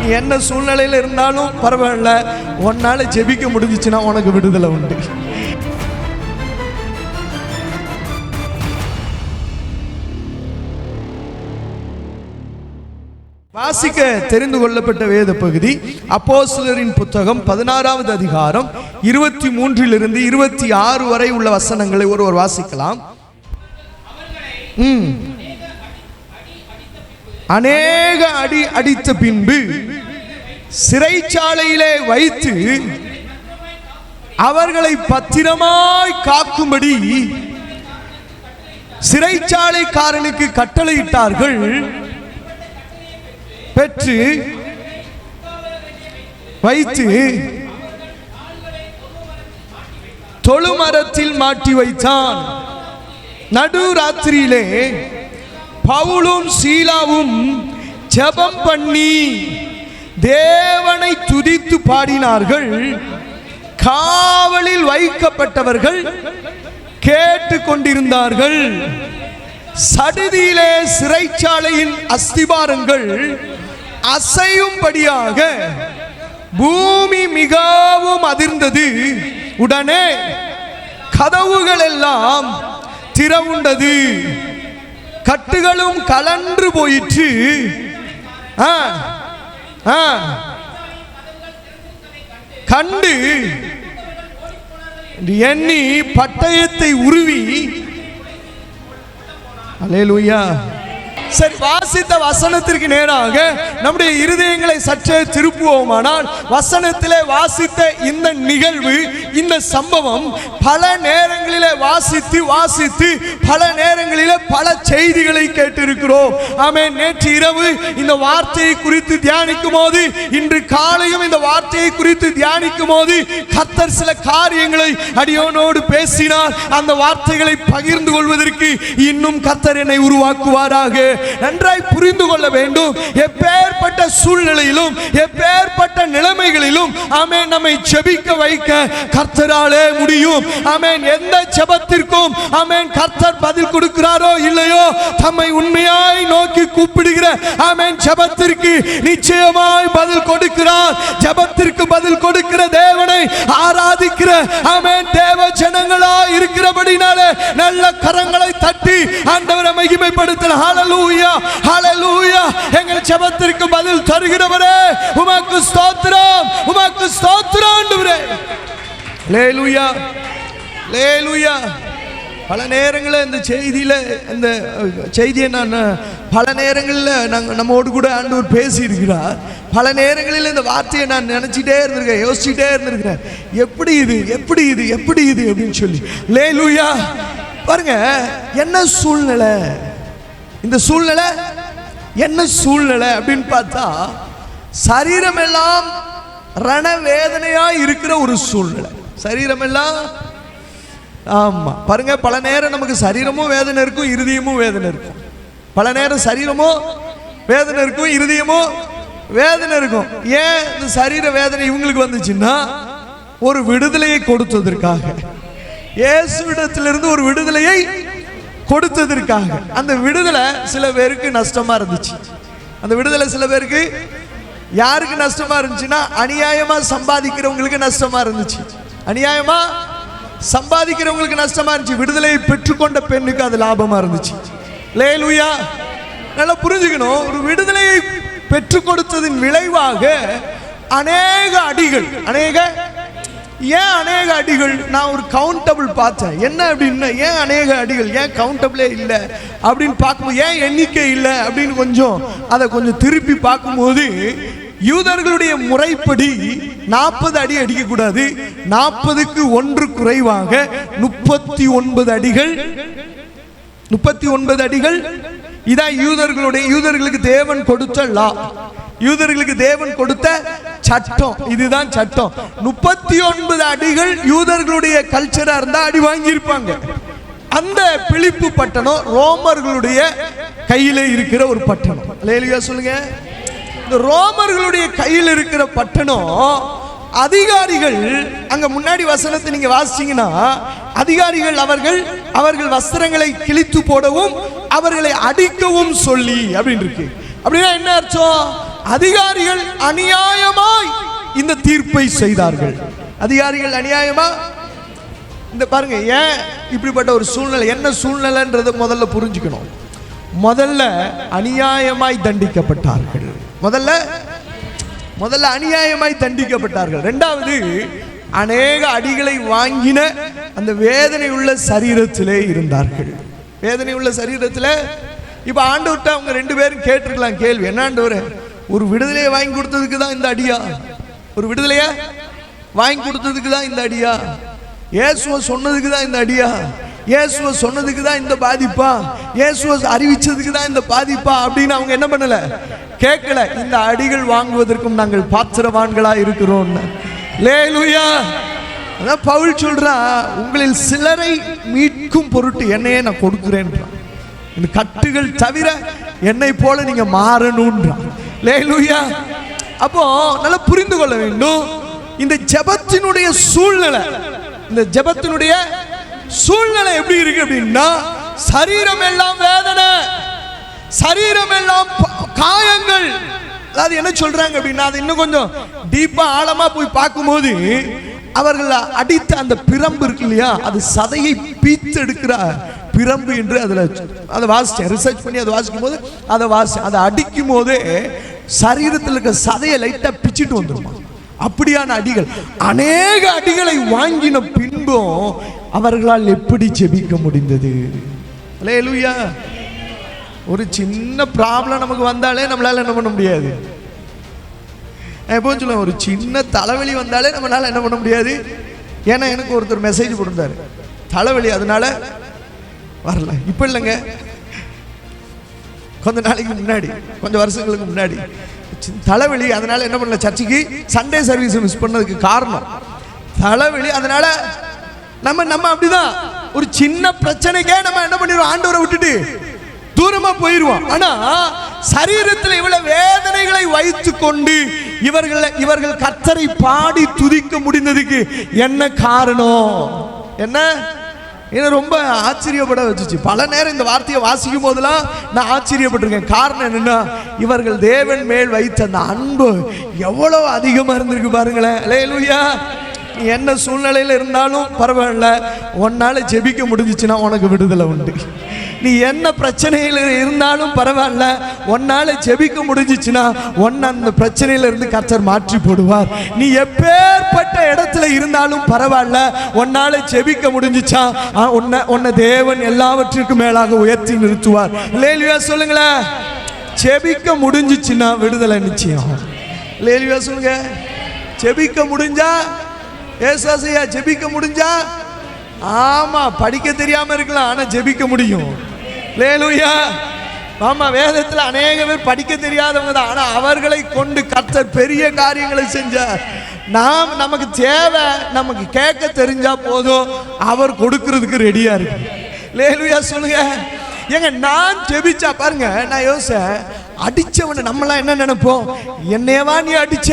நீ என்ன சூழ்நிலையில் இருந்தாலும் பரவாயில்ல, உன்னால ஜெபிக்க முடிஞ்சிச்சுன்னா உனக்கு விடுதலை உண்டு. வாசிக்க தெரிந்து கொள்ளப்பட்ட வேத பகுதி அப்போஸ்தலரின் புத்தகம் 16வது அதிகாரம் 23 இருந்து 26 வரை உள்ள வசனங்களை ஒருவர் வாசிக்கலாம். அநேக அடி அடித்த பின்பு சிறைச்சாலையிலே வைத்து அவர்களை பத்திரமாய் காக்கும்படி சிறைச்சாலைக்காரனுக்கு கட்டளையிட்டார்கள். பெற்று வைத்து தொழுமரத்தில் மாட்டி வைத்தான். நடுராத்திரியிலே பவுலும் சீலாவும் ஜெபம் பண்ணி தேவனை துதித்து பாடினார்கள். காவலில் வைக்கப்பட்டவர்கள் கேட்டு கொண்டிருந்தார்கள். சடுதியிலே சிறைச்சாலையின் அஸ்திபாரங்கள் அசையும்படியாக பூமி மிகவும் அதிர்ந்தது. உடனே கதவுகள் எல்லாம் திறவுண்டது, கட்டுகளும் கலன்று போயிற்று. கண்டு எண்ணி பட்டயத்தை உருவி, அல்லேலூயா. சரி, வாசித்த வசனத்திற்கு நேராக நம்முடைய இருதயங்களை சற்றே திருப்புவோமானால், வசனத்திலே வாசித்த இந்த நிகழ்வு, இந்த சம்பவம் பல நேரங்களிலே வாசித்து பல நேரங்களிலே பல செய்திகளை கேட்டிருக்கிறோம். ஆமென். நேற்று இரவு இந்த வார்த்தையை குறித்து தியானிக்கும் போது, இன்று காலையும் இந்த வார்த்தையை குறித்து தியானிக்கும் போது கர்த்தர் சில காரியங்களை அடியோனோடு பேசினார். அந்த வார்த்தைகளை பகிர்ந்து கொள்வதற்கு இன்னும் கர்த்தர் என்னை உருவாக்குவாராக. நன்றாய் புரிந்து கொள்ள வேண்டும். எப்பேற்பட்ட சூழ்நிலையிலும் எப்பேற்பட்ட நிலைமைகளிலும் ஆமென் நம்மை ஜெபிக்க வைக்க கர்த்தராலே முடியும். ஆமென். எந்த ஜெபத்திற்கும் ஆமென் கர்த்தர் பதில் கொடுக்கிறாரோ இல்லையோ, தம்மை உண்மையாய் நோக்கி கூப்பிடுகிற ஆமென் ஜெபத்திற்கு நிச்சயமாய் பதில் கொடுக்கிறார். ஜெபத்திற்கு பதில் கொடுக்கிற தேவனை ஆராதிக்கிற ஆமென் தேவ ஜனங்களாய் இருக்கிறபடினாலே நல்ல கரங்களை தட்டி ஆண்டவரை மகிமைப்படுத்தலாம். ஹல்லேலூயா, ஹல்லேலூயா. எங்கள் ஜெபத்திற்கு பதில் தருகிறவரே உமக்கு ஸ்தோத்திரம், உமக்கு ஸ்தோத்திரம் ஆண்டவரே. ஹல்லேலூயா, ஹல்லேலூயா. பல நேரங்களில் இந்த செய்தியை நான் பல நேரங்களில் நம்மோடு கூட ஆண்டவர் பேசியிருக்கிறார். பல நேரங்களில் இந்த வார்த்தையை நான் நினச்சிட்டே இருந்திருக்கேன், யோசிச்சுட்டே இருந்திருக்கிறேன். எப்படி இது அப்படின்னு சொல்லி. ஹல்லேலூயா. பாருங்க, என்ன சூழ்நிலை, இந்த சூழ்நிலை என்ன சூழ்நிலை அப்படின்னு பார்த்தா, சரீரம் எல்லாம் ரணவேதனையா இருக்கிற ஒரு சூழ்நிலை. சரீரம் எல்லாம், ஆமா பாருங்க, பல நேரம் நமக்கு சரீரமும் வேதனை இருக்கும், இருதயமும் வேதனை இருக்கும். பல நேரம் சரீரமும் வேதனை இருக்கும், இருதயமும் வேதனை இருக்கும். ஏன் இந்த சரீர வேதனை இவங்களுக்கு வந்துச்சுன்னா, ஒரு விடுதலையை கொடுத்ததற்காக, இயேசுவிடத்திலிருந்து ஒரு விடுதலையை கொடுத்ததற்காக. அந்த விடுதலை சில பேருக்கு நஷ்டமா இருந்துச்சு. அந்த விடுதலை சில பேருக்கு யாருக்கு நஷ்டமா இருந்துச்சுன்னா, அநியாயமா சம்பாதிக்கிறவங்களுக்கு நஷ்டமா இருந்துச்சு. அநியாயமா சம்பாதிக்கிறவங்களுக்கு நஷ்டமா இருந்துச்சு. விடுதலையை பெற்றுக்கொண்ட பெண்ணுக்கு அது லாபமா இருந்துச்சு. ஹல்லேலூயா. நல்லா புரிஞ்சுக்கணும். ஒரு விடுதலையை பெற்றுக் கொடுத்ததின் விளைவாக அநேக அடிகள், ஏன் அநேக அடிகள், நான் ஒரு கவுண்டபிள் பார்த்தேன். என்ன அப்படின்னா, ஏன் அநேக அடிகள், ஏன் கவுண்டபிளே இல்லை அப்படின்னு பார்க்கும்போது, ஏன் எண்ணிக்கை இல்லை அப்படின்னு அதை கொஞ்சம் திருப்பி பார்க்கும்போது, யூதர்களுடைய முறைப்படி 40 அடி அடிக்கக்கூடாது. 40க்கு 1 குறைவாக 39 அடிகள். 39 அடிகள். இதான் யூதர்களுக்கு தேவன் கொடுத்த லா, யூதர்களுக்கு தேவன் கொடுத்த சட்டம். இதுதான் சட்டம். 39 அடிகள் யூதர்களுடைய கல்ச்சரா இருந்தா அடி வாங்கி இருப்பாங்க. அந்த பிலிப்பு பட்டணம் ரோமர்களுடைய கையில இருக்கிற ஒரு பட்டணம். அல்லேலூயா சொல்லுங்க. இந்த ரோமர்களுடைய கையில் இருக்கிற பட்டணம், அதிகாரிகள் அங்க முன்னாடி வசனத்தை நீங்க வாசிச்சீங்கன்னா, அதிகாரிகள் அவர்கள் வஸ்திரங்களை கிழித்து போடவும் அவர்களை அடிக்கவும் சொல்லி அப்படின்னு இருக்கு. அப்படின்னா என்ன அர்த்தம்? அதிகாரிகள் அநியாயமாய் இந்த தீர்ப்பை செய்தார்கள். அதிகாரிகள் அநியாயமா இந்த பாருங்க, ஏன் இப்படிப்பட்ட ஒரு சூழ்நிலை, என்ன சூழ்நிலைன்றதை முதல்ல புரிஞ்சுக்கணும். முதல்ல அநியாயமாய் தண்டிக்கப்பட்டார்கள். முதல்ல அநியாயமாய் தண்டிக்கப்பட்டார்கள். இரண்டாவது, அநேக அடிகளை வாங்கின அந்த வேதனை உள்ள சரீரத்திலே இருந்தார்கள். வேதனை உள்ள சரீரத்தில் இப்ப ஆண்டவர்கிட்ட அவங்க ரெண்டு பேரும் கேட்டிருக்கலாம் கேள்வி, என்ன ஆண்டவரே, ஒரு விடுதலையை வாங்கி கொடுத்ததுக்கு தான் இந்த அடியா? ஒரு விடுதலையை வாங்கி கொடுத்ததுக்கு தான் இந்த அடியா? இயேசுவை சொன்னதுக்கு தான் இந்த அடியா? இயேசுவை சொன்னதுக்கு தான் இந்த பாதிப்பா? இயேசுவை அறிவிச்சதுக்கு தான் இந்த பாதிப்பா அப்படின்னு அவங்க என்ன பண்ணல, கேட்கல. இந்த அடிகள் வாங்குவதற்கும் நாங்கள் பாத்திரவான்களா இருக்கிறோம். அல்லேலூயா. அதான் பவுல் சொல்றான், உங்களில் சிலரை மீட்கும் பொருட்டு என்னையே நான் கொடுக்கிறேன். இந்த கட்டுகள் தவிர என்னை போல நீங்க மாறணும்ன்றான். அல்லேலூயா. அப்போ நல்லா புரிந்து கொள்ள வேண்டும், இந்த ஜெபத்தினுடைய சூழ்நிலை, இந்த ஜெபத்தினுடைய சூழ்நிலை எப்படி இருக்கு அப்படின்னா, சரீரம் எல்லாம் வேதனை, சரீரம் எல்லாம் காயங்கள். அதாவது என்ன சொல்றாங்க அப்படின்னா, அது இன்னும் கொஞ்சம் டீப்பா ஆழமா போய் பார்க்கும்போது, அவர்கள் அடித்த அந்த பிரம்பு இருக்கு இல்லையா, அது சதையை பீத்து எடுக்கிற பிரம்பு என்று அதை வாசிச்சேன், ரிசர்ச் பண்ணி அதை வாசிக்கும் போது அதை அடிக்கும் போதே சரீரத்தில் இருக்க சதையை லைட்டா பிச்சுட்டு வந்துருமா. அப்படியான அடிகள், அநேக அடிகளை வாங்கின பின்பும் அவர்களால் எப்படி ஜெபிக்க முடிந்தது? அல்லேலூயா. ஒரு சின்ன ப்ராப்ளம் நமக்கு வந்தாலே நம்மளால என்ன பண்ண முடியாது. எப்போ சொல்லுவேன், ஒரு சின்ன தலைவலி வந்தாலே நம்மளால என்ன பண்ண முடியாது. ஏன்னா எனக்கு ஒருத்தர் மெசேஜ் போட்டிருந்தாரு, தலைவலி அதனால வரல. இப்ப இல்லைங்க, கொஞ்ச நாளைக்கு முன்னாடி, கொஞ்சம் வருஷங்களுக்கு முன்னாடி தலைவலி, அதனால என்ன பண்ணல, சர்ச்சுக்கு சண்டே சர்வீஸ் மிஸ் பண்ணதுக்கு காரணம் தலைவலி. அதனால நம்ம அப்படிதான் ஒரு சின்ன பிரச்சனைக்கே நம்ம என்ன பண்ணிடுவோம், ஆண்டவரை விட்டுட்டு தூரமா போயிருவோம். ஆனா சரீரத்தில் இவ்வளவு வேதனைகளை வைத்துக் கொண்டு இவர்கள் கர்த்தரை பாடி துதிக்க முடிந்ததுக்கு என்ன காரணம்? என்ன ரொம்ப ஆச்சரியப்பட வச்சுச்சு. பல நேரம் இந்த வார்த்தையை வாசிக்கும் போதெல்லாம் நான் ஆச்சரியப்பட்டிருக்கேன். காரணம் என்னன்னா, இவர்கள் தேவன் மேல் வைத்த அந்த அன்பு எவ்வளவு அதிகமா இருந்திருக்கு பாருங்களேன். அல்லேலூயா. என்ன சூழ்நிலையில இருந்தாலும் பரவாயில்ல, உன்னால ஜெபிக்க முடிஞ்சிச்சுன்னா உனக்கு விடுதலை உண்டு. நீ என்ன பிரச்சனையில இருந்தாலும் பரவாயில்ல, உன்னால ஜெபிக்க முடிஞ்சிச்சுன்னா உன்னை அந்த பிரச்சனையில இருந்து கர்த்தர் மாற்றி போடுவார். நீ எப்பேற்பட்ட இடத்துல இருந்தாலும் பரவாயில்ல, உன்னால ஜெபிக்க முடிஞ்சிச்சா உன்னை தேவன் எல்லாவற்றிற்கும் மேலாக உயர்த்தி நிறுத்துவார். அல்லேலூயா சொல்லுங்களேன். ஜெபிக்க முடிஞ்சிச்சுன்னா விடுதலை நிச்சயம். அல்லேலூயா சொல்லுங்க. ஜெபிக்க முடிஞ்சா, ஏசாசையா ஜெபிக்க முடிஞ்சா, ஆமா படிக்க தெரியாம இருக்கலாம், ஆனா ஜெபிக்க முடியும். அல்லேலூயா. ஆமா, வேதத்துல அநேக பேர் படிக்க தெரியாதவங்க தான், ஆனா அவர்களை கொண்டு கர்த்தர் பெரிய காரியங்களை செஞ்சார். நமக்கு தேவை, நமக்கு கேட்க தெரிஞ்சா போதும், அவர் கொடுக்கிறதுக்கு ரெடியா இருக்கு. அல்லேலூயா சொல்லுங்க. ஏங்க நான் ஜெபிச்சா பாருங்க, நான் யோசிச்சேன், அடிச்சவனை நம்மளாம் என்ன நினைப்போம், என்னையவா நீ அடிச்ச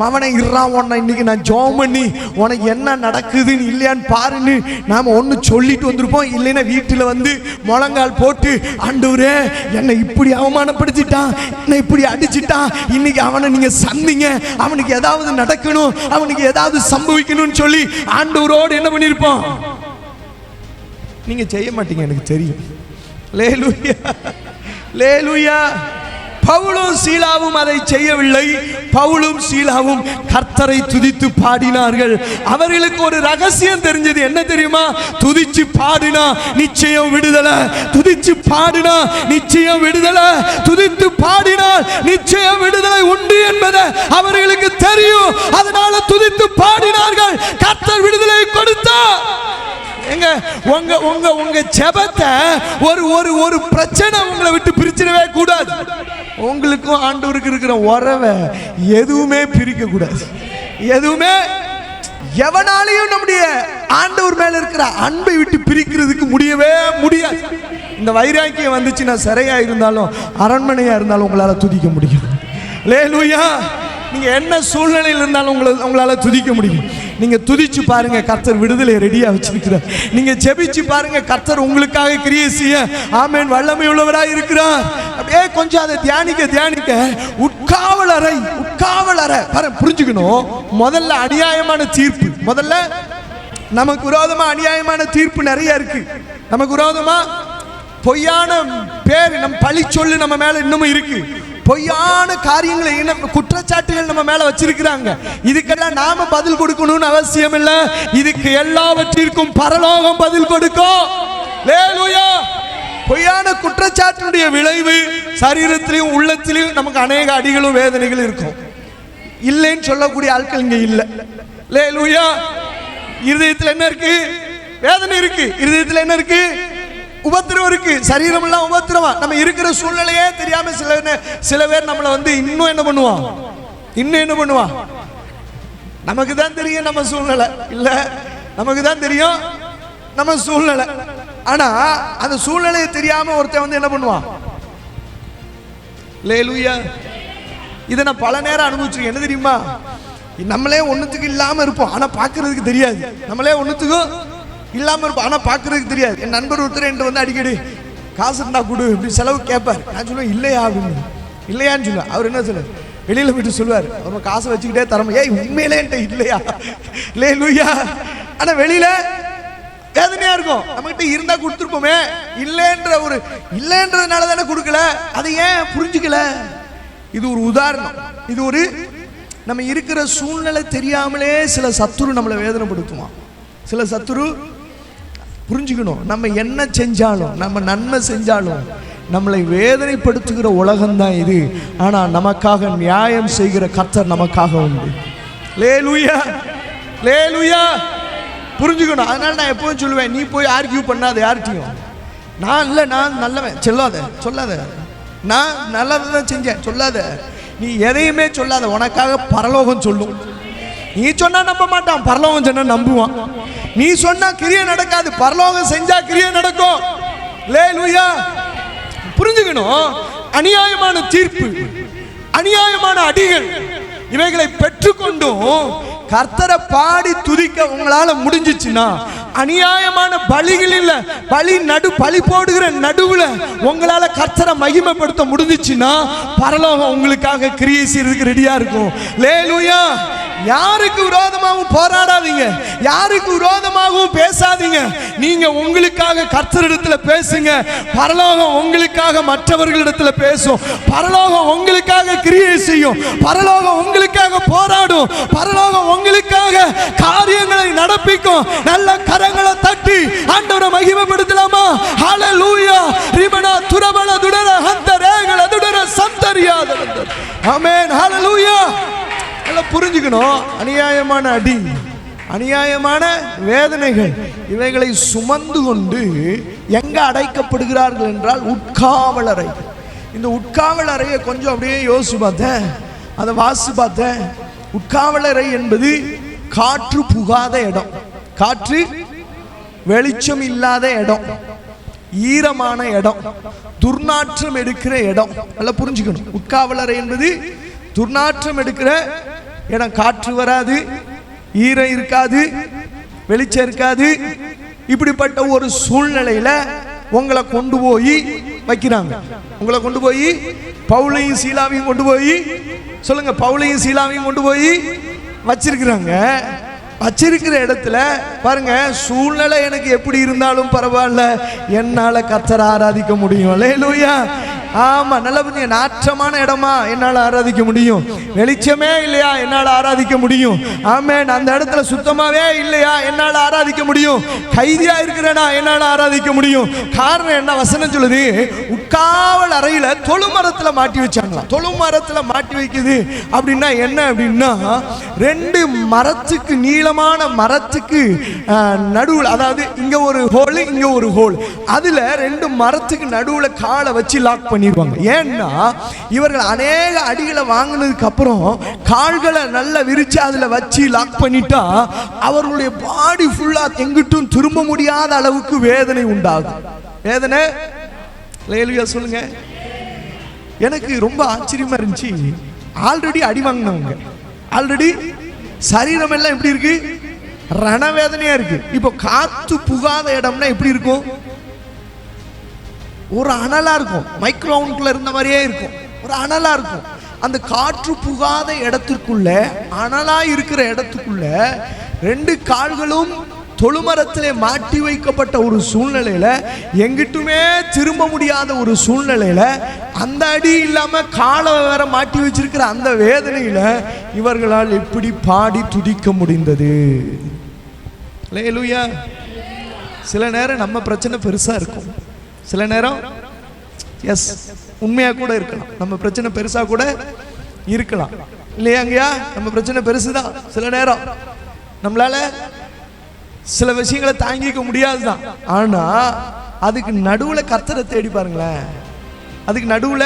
மவனை இறான், உன்னை இன்னைக்கு நான் ஜெபம் பண்ணி உனக்கு என்ன நடக்குதுன்னு இல்லையான்னு பாருன்னு நாம ஒன்று சொல்லிட்டு வந்திருப்போம். இல்லைன்னா வீட்டில் வந்து முழங்கால் போட்டு, ஆண்டவரே என்னை இப்படி அவமானப்படுத்திட்டான், என்னை இப்படி அடிச்சிட்டான், இன்னைக்கு அவனை நீங்க சந்திங்க, அவனுக்கு ஏதாவது நடக்கணும், அவனுக்கு ஏதாவது சம்பவிக்கணும்னு சொல்லி ஆண்டவரோடு என்ன பண்ணியிருப்போம். நீங்க செய்ய மாட்டீங்க, எனக்கு தெரியும். அல்லேலூயா. அல்லேலூயா. பவுலும் சீலாவும் அதை செய்யவில்லை. பவுலும் சீலாவும் கர்த்தரை துதித்து பாடினார்கள். அவர்களுக்கு ஒரு ரகசியம் தெரிஞ்சது, என்ன தெரியுமா? துதிச்சு பாடினா நிச்சயம் விடுதலை, துதிச்சு பாடினா நிச்சயம் விடுதலை, துதித்து பாடினால் நிச்சயம் விடுதலை உண்டு என்பதை அவர்களுக்கு தெரியும். அதனால துதித்து பாடினார்கள், கர்த்தர் விடுதலை கொடுத்தார். எங்க உங்க ஜெபத்தை ஒரு பிரச்சனை உங்களை விட்டு பிரிச்சிடவே கூடாது. உங்களுக்கும் ஆண்டவருக்கு இருக்கிற உறவை எதுவுமே பிரிக்க கூடாது. எதுவுமே எவனாலையும் நம்முடைய ஆண்டவர் மேல இருக்கிற அன்பை விட்டு பிரிக்கிறதுக்கு முடியவே முடியாது. இந்த வைராக்கியம் வந்துச்சுன்னா சிறையா இருந்தாலும் அரண்மனையா இருந்தாலும் உங்களால துதிக்க முடியும். அல்லேலூயா. நீங்க என்ன சூழ்நிலையில் இருந்தாலும் உங்களால துதிக்க முடியும். நீங்க துதிச்சு பாருங்க, கர்த்தர் விடுதலை ரெடியா வச்சிருக்கிறார். நீங்க ஜெபிச்சு பாருங்க, கர்த்தர் உங்களுக்காக கிரியை செய்ய ஆமென் வல்லமை உள்ளவராய் இருக்கிறார். அப்படியே கொஞ்சம் அதை தியானிக்க உட்காவல் அறை புரிஞ்சுக்கணும். முதல்ல அநியாயமான தீர்ப்பு, முதல்ல நமக்கு விரோதமா அநியாயமான தீர்ப்பு நிறைய இருக்கு. நமக்கு விரோதமா பொய்யான பேர், நம் பழி சொல்லு நம்ம மேல இன்னமும் இருக்கு. பொய்யான காரியங்களை, குற்றச்சாட்டுகள் நம்ம மேல வச்சிருக்கிறாங்க. இதுக்கெல்லாம் நாம பதில் கொடுக்கணும்னு அவசியம் இல்லை. இதுக்கு எல்லாவற்றிற்கும் பரலோகம் பதில் கொடுக்கும். ஹல்லேலூயா. பொய்யான குற்றச்சாட்டினுடைய விளைவு சரீரத்திலையும் உள்ளத்திலையும் நமக்கு அநேக அடிகளும் வேதனைகளும் இருக்கும். இல்லைன்னு சொல்லக்கூடிய ஆட்கள் இங்க இல்லை. ஹல்லேலூயா. இருதயத்தில் என்ன இருக்கு? வேதனை இருக்கு. இருதயத்தில் என்ன இருக்கு? உபத்திரவம் இருக்கு. சரீரம் எல்லாம் உபத்திரவா. நம்ம இருக்கிற சூழ்நிலையே தெரியாம சில பேர் நம்மளை இன்னும் என்ன பண்ணுவான்? நமக்கு தான் தெரியும் நம்ம சூழ்நிலை இல்ல, நமக்கு தான் தெரியும் நம்ம சூழ்நிலை. ஆனா அந்த சூழ்நிலையை தெரியாம ஒருத்தன் என்ன பண்ணுவான்? ஹல்லேலூயா. இதை நான் பல நேரம் அனுபவிச்சிருக்கேன். என்ன தெரியுமா? நம்மளே ஒண்ணுத்துக்கு இல்லாம இருப்போம், ஆனா பாக்குறதுக்கு தெரியாது. நம்மளே ஒண்ணுத்துக்கும் இல்லாம இருப்போம், ஆனா பாக்குறதுக்கு தெரியாது. என் நண்பர் ஒருத்தர் என்கிட்ட அடிக்கடி காசு இருந்தா கொடு இப்படி செலவு கேட்பார். நான் சொல்லுவேன் இல்லையா அப்படின்னு. இல்லையான்னு சொல்லுவேன். அவர் என்ன சொல்லுவார்? வெளியில போயிட்டு சொல்லுவார், அவர் காசை வச்சுக்கிட்டே தரமா. ஏய் உண்மையிலே இல்லையா? ஹல்லேலூயா. ஆனா வெளியில வேதனையா இருக்கும். நம்ம கிட்ட இருந்தா கொடுத்துருப்போமே. இல்லைன்றதுனால தானே கொடுக்கல. அதை ஏன் புரிஞ்சுக்கல? இது ஒரு உதாரணம். இது ஒரு நம்ம இருக்கிற சூழ்நிலை தெரியாமலே சில சத்துரு நம்மளை வேதனைப்படுத்துவான். சில சத்துரு புரிஞ்சுக்கணும். நம்ம என்ன செஞ்சாலும், நம்ம நன்மை செஞ்சாலும் நம்மளை வேதனைப்படுத்துகிற உலகம்தான் இது. ஆனா நமக்காக நியாயம் செய்கிற கர்த்தர் நமக்காக உண்டு. ஹல்லேலூயா. ஹல்லேலூயா. புரிஞ்சுக்கணும். அதனால நான் எப்பவும் சொல்லுவேன், நீ போய் ஆர்கியூ பண்ணாத யார்கிட்டையும். நான் நல்லவன் சொல்லாத. நான் நல்லதான் செஞ்சேன் சொல்லாத. நீ எதையுமே சொல்லாத. உனக்காக பரலோகம் சொல்லும். நீ சொன்னா நம்ப மாட்டான், பரலோகம் சொன்னா நம்புவான். நீ சொன்னா கிரியை நடக்காது, பரலோகம் செஞ்சா கிரியை நடக்கும். ஹல்லேலூயா. புரிஞ்சுக்கணும். அநியாயமான தீர்ப்பு, அநியாயமான அடிகள், இவைகளை பெற்றுக்கொண்டும் கர்த்தரை பாடி துதிக்க உங்களால முடிஞ்சிச்சுன்னா, அநியாயமான பலிகள் இல்ல, பலி போடுகிற நடுவுல உங்களால கர்த்தரை மகிமைப்படுத்த முடிஞ்சிச்சுன்னா, பரலோகம் உங்களுக்காக கிரியை செய்யறதுக்கு ரெடியா இருக்கும். ஹல்லேலூயா. யாருக்கு விரோதமாகவும் போராடாதீங்க, யாருக்கு விரோதமாகவும் பேசாதீங்க. நீங்க உங்களுக்காக கர்த்தரிடத்துல பேசுங்க. பரலோகம் உங்களுக்காக மற்றவர்களிடத்துல பேசும். பரலோகம் உங்களுக்காக கிரியை செய்யும். பரலோகம் உங்களுக்காக போராடும். பரலோகம் உங்களுக்காக காரியங்களை நடப்பிக்கும். நல்ல கரங்களை தட்டி ஆண்டவரை மகிமைப்படுத்தலாமா? ஹல்லேலூயா. ரிபனா துரபல துடர ஹந்தரேகள துடர சந்தரியாத. ஆமென். ஹல்லேலூயா. புரிஞ்சுக்கணும். அநியாயமான அடி, அநியாயமான வேதனைகள், இவைகளை சுமந்து கொண்டு எங்க அடைக்கப்படுகிறார்கள் என்றால் உட்காவல் அறை. இந்த உட்காவல் அறையை கொஞ்சம் அப்படியே யோசிச்சு பார்த்தேன், அதை வாசி பார்த்தேன். உட்காவல் அறை என்பது காற்று புகாத இடம், காற்று வெளிச்சம் இல்லாத இடம், ஈரமான இடம், துர்நாற்றம் எடுக்கிற இடம். நல்லா புரிஞ்சுக்கணும். உட்காவல் அறை என்பது துர்நாற்றம் எடுக்கிற இடம். காற்று வராது, ஈரம் இருக்காது, வெளிச்சம் இருக்காது. இப்படிப்பட்ட ஒரு சூழ்நிலையில உங்களை கொண்டு போய் வைக்கிறாங்க. உங்களை கொண்டு போய் பவுலையும் சீலாவையும் கொண்டு போய், சொல்லுங்க, பவுலையும் சீலாவையும் கொண்டு போய் வச்சிருக்கிறாங்க. வச்சிருக்கிற இடத்துல பாருங்க, சூழ்நிலை எனக்கு எப்படி இருந்தாலும் பரவாயில்ல, என்னால கர்த்தரை ஆராதிக்க முடியும். ஹல்லேலூயா. ஆமா, நல்ல புரிஞ்சு. நாற்றமான இடமா என்னால ஆராதிக்க முடியும். வெளிச்சமே இல்லையா என்னால ஆராதிக்க முடியும். ஆமென். அந்த இடத்துல சுத்தமாவே இல்லையா என்னால ஆராதிக்க முடியும். கைதியா இருக்கிறேனா என்னால ஆராதிக்க முடியும். காரணம் என்ன? வசனம் சொல்லுது, உட்காவல் அறையில தொழுமரத்துல மாட்டி வச்சாங்களாம். தொழுமரத்துல மாட்டி வைக்குது அப்படின்னா என்ன அப்படின்னா, ரெண்டு மரத்துக்கு, நீளமான மரத்துக்கு நடுவில், அதாவது இங்க ஒரு ஹோல் இங்க ஒரு ஹோல், அதுல ரெண்டு மரத்துக்கு நடுவுல காலை வச்சு லாக் பண்ணிடுவாங்க. ஏன்னா இவர்கள் அநேக அடிகளை வாங்கினதுக்கு அப்புறம் கால்களை நல்லா விரிச்சு அதுல வச்சு லாக் பண்ணிட்டா அவர்களுடைய பாடி ஃபுல்லா எங்கிட்டும் திரும்ப முடியாத அளவுக்கு வேதனை உண்டாகும். வேதனை. ஹல்லேலூயா சொல்லுங்க. எனக்கு ரொம்ப ஆச்சரியமா இருந்துச்சு. ஆல்ரெடி அடி வாங்கினவங்க, ஆல்ரெடி சரீரம் எல்லாம் எப்படி இருக்கு? ரணவேதனையா இருக்கு. இப்போ காத்து புகாத இடம்னா எப்படி இருக்கும்? ஒரு அனலா இருக்கும். மைக்ரோவுன்குள்ள இருந்த மாதிரியே இருக்கும், ஒரு அனலா இருக்கும். அந்த காற்று புகாத இடத்துக்குள்ள, அனலா இருக்கிற இடத்துக்குள்ள 2 கால்களும் தொழுமரத்திலே மாட்டி வைக்கப்பட்ட ஒரு சூழ்நிலையில, எங்கிட்டுமே திரும்ப முடியாத ஒரு சூழ்நிலையில, அந்த அடி இல்லாம காலை வேற மாட்டி வச்சிருக்கிற அந்த வேதனையில இவர்களால் எப்படி பாடி துதிக்க முடிந்தது? அல்லேலூயா. சில நேரம் நம்ம பிரச்சனை பெருசா இருக்கும், சில நேரம் எஸ் உண்மையா கூட இருக்கலாம், நம்ம பிரச்சனை பெருசா கூட இருக்கலாம் இல்லையாங்கய்யா? நம்ம பிரச்சனை பெருசுதான். சில நேரம் நம்மளால சில விஷயங்களை தாங்கிக்க முடியாதுதான். ஆனா அதுக்கு நடுவுல கர்த்தரை தேடி பாருங்களேன். அதுக்கு நடுவுல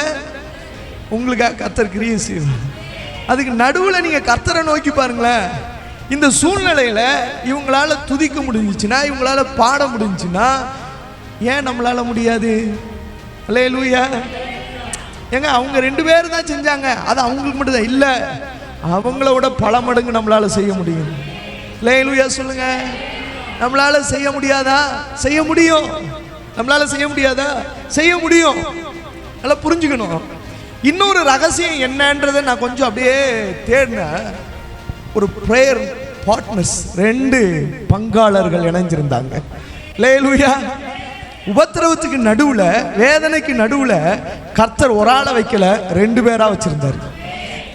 உங்களுக்கு கர்த்தர் கிரியை செய்வார். அதுக்கு நடுவுல நீங்க கர்த்தரை நோக்கி பாருங்களேன். இந்த சூழ்நிலையில இவங்களால துதிக்க முடிஞ்சுச்சுன்னா, இவங்களால பாட முடிஞ்சுன்னா, ஏன் நம்மளால முடியாது? அல்லேலூயா. ஏங்க அவங்க 2 பேர் தான் செஞ்சாங்க, அது அவங்களுக்கு மட்டும் தான் இல்ல, அவங்களோட பல மடங்கு நம்மளால செய்ய முடியும். அல்லேலூயா சொல்லுங்க. நம்மளால செய்ய முடியாதா? செய்ய முடியும். நம்மளால செய்ய முடியாதா? செய்ய முடியும். நல்லா புரிஞ்சுக்கணும். இன்னொரு ரகசியம் என்னன்றதை நான் கொஞ்சம் அப்படியே தேடினேன். ஒரு பிரேயர் பார்ட்னர்ஸ், 2 பங்காளர்கள் இணைஞ்சிருந்தாங்க. அல்லேலூயா. உபத்திரவத்துக்கு நடுவுல, வேதனைக்கு நடுவுல கர்த்தர் ஒரு ஆளை வைக்கல, 2 பேரா வச்சிருந்தாரு.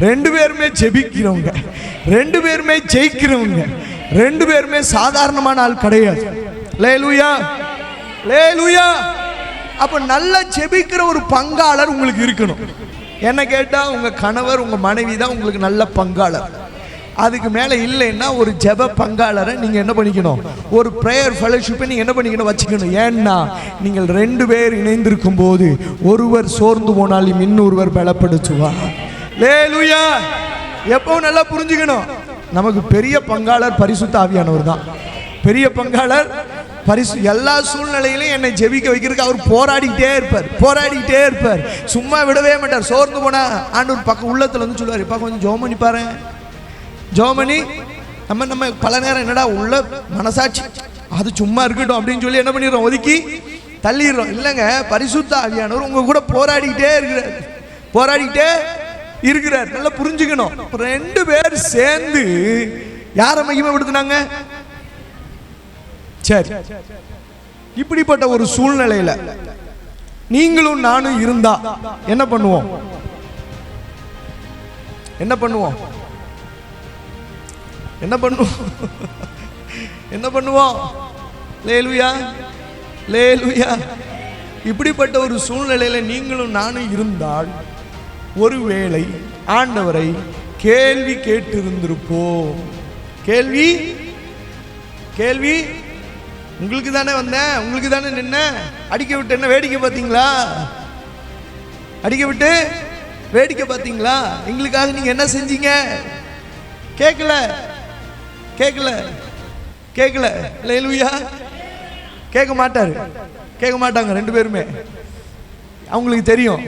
2 பேருமே ஜெபிக்கிறவங்க, 2 பேருமே ஜெயிக்கிறவங்க, 2 பேருமே சாதாரணமான ஆள் கிடையாது. அல்லேலூயா, அல்லேலூயா. அப்ப நல்லா ஜெபிக்கிற ஒரு பங்காளர் உங்களுக்கு இருக்கணும். என்ன கேட்டா உங்க கணவர், உங்க மனைவி தான் உங்களுக்கு நல்ல பங்காளர். அதுக்கு மேல இல்லைன்னா ஒரு ஜெப பங்காளரை நீங்க என்ன பண்ணிக்கணும்? ஒரு பிரேயர் ஃபெலோஷிப்பை நீங்க என்ன பண்ணிக்கணும்? வச்சுக்கணும். ஏன்னா நீங்கள் 2 பேர் இணைந்திருக்கும் போது ஒருவர் சோர்ந்து போனாலும் இன்னொருவர் பலப்படுத்துவார். அல்லேலூயா. எப்பவும் நல்லா புரிஞ்சுக்கணும். நமக்கு பெரிய பங்காளர் பரிசுத்த ஆவியானவர் தான். பெரிய பங்காளர் எல்லா சூழ்நிலையிலும் என்னை ஜெபிக்க வைக்கிறதுக்கு அவர் போராடிக்கிட்டே இருப்பார், போராடிக்கிட்டே இருப்பார், சும்மா விடவே மாட்டார். சோர்ந்து போனா ஆண்டவர் பக்கம் உள்ளத்துல வந்து சொல்லுவார், இப்ப கொஞ்சம் ஜெபம் பண்ணி பாரு, ஜெபம் பண்ணி. நம்ம பல நேரம் என்னடா உள்ள மனசாட்சி அது சும்மா இருக்கட்டும் அப்படின்னு சொல்லி என்ன பண்ணிடுறோம்? ஒதுக்கி தள்ளிடுறோம். இல்லைங்க, பரிசுத்த ஆவியானவர் உங்க கூட போராடிக்கிட்டே இருக்கிறார், போராடிக்கிட்டே இருக்கிறார். நல்லா புரிஞ்சுக்கணும். 2 பேர் சேர்ந்து யாரை மகிமைப்படுத்தினாங்க? சரி, இப்படிப்பட்ட ஒரு சூழ்நிலையில நீங்களும் நானும் இருந்தா என்ன பண்ணுவோம்? என்ன பண்ணுவோம்? என்ன பண்ணுவோம்? என்ன பண்ணுவோம்? அல்லேலூயா, அல்லேலூயா. இப்படிப்பட்ட ஒரு சூழ்நிலையில நீங்களும் நானும் இருந்தால் ஒருவேளை ஆண்டவரை கேள்வி கேட்டிருந்திருப்போம். கேள்வி கேள்வி உங்களுக்கு தானே வந்தேன், உங்களுக்கு தானே நின்ன, அடிக்க விட்டு என்ன வேடிக்கை பார்த்தீங்களா? அடிக்க விட்டு வேடிக்கை பார்த்தீங்களா? எங்களுக்காக நீங்க என்ன செஞ்சீங்க? கேட்கல, கேட்கல, கேட்கல. அல்லேலூயா. கேட்க மாட்டாரு, கேட்க மாட்டாங்க 2 பேருமே. அவங்களுக்கு தெரியும்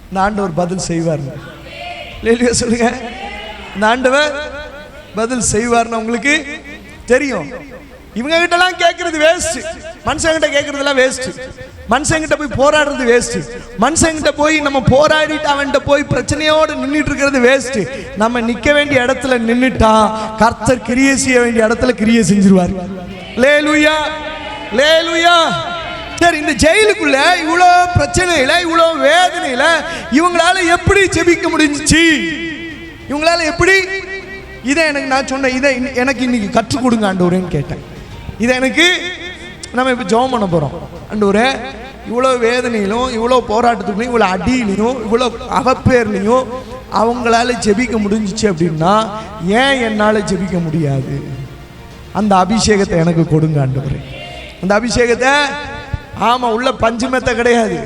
இந்த ஆண்டவர் பதில் செய்வார். அல்லேலூயா சொல்லுங்க. இந்த ஆண்டவர் பதில் செய்வார்னு உங்களுக்கு தெரியும். இவங்க கிட்டலாம் கேட்கறது வேஸ்ட், மனுஷங்கிட்ட கேட்கறதுலாம் வேஸ்ட். மனுஷங்கிட்ட போய் போராடுறது வேஸ்ட். மனுஷங்கிட்ட போய் நம்ம போராடிட்டு அவன்கிட்ட போய் பிரச்சனையோடு நின்றுட்டு இருக்கிறது வேஸ்ட். நம்ம நிக்க வேண்டிய இடத்துல நின்றுட்டா கர்த்தர் கிரியை செய்ய வேண்டிய இடத்துல கிரியை செஞ்சிருவார். அல்லேலூயா, அல்லேலூயா. சரி, இந்த ஜெயிலுக்குள்ள இவ்வளோ பிரச்சனையில, இவ்வளோ வேதனையில இவங்களால எப்படி ஜெபிக்க முடிஞ்சிச்சு? இவங்களால எப்படி? இதை எனக்கு நான் சொன்னேன், இதை எனக்கு இன்னைக்கு கற்றுக் கொடுங்க ஆண்டவரேன்னு கேட்டேன். இதை எனக்கு நம்ம இப்போ ஜெபம் பண்ண போகிறோம். ஆண்டவரே, இவ்வளோ வேதனையிலும், இவ்வளோ போராட்டத்துக்குலையும், இவ்வளோ அடியிலையும், இவ்வளோ அவப்பேர்லையும் அவங்களால ஜெபிக்க முடிஞ்சிச்சு அப்படின்னா ஏன் என்னால் ஜெபிக்க முடியாது? அந்த அபிஷேகத்தை எனக்கு கொடுங்க ஆண்டவரே. அந்த அபிஷேகத்தை, ஆமாம், உள்ள பஞ்சுமெத்தை கிடையாது,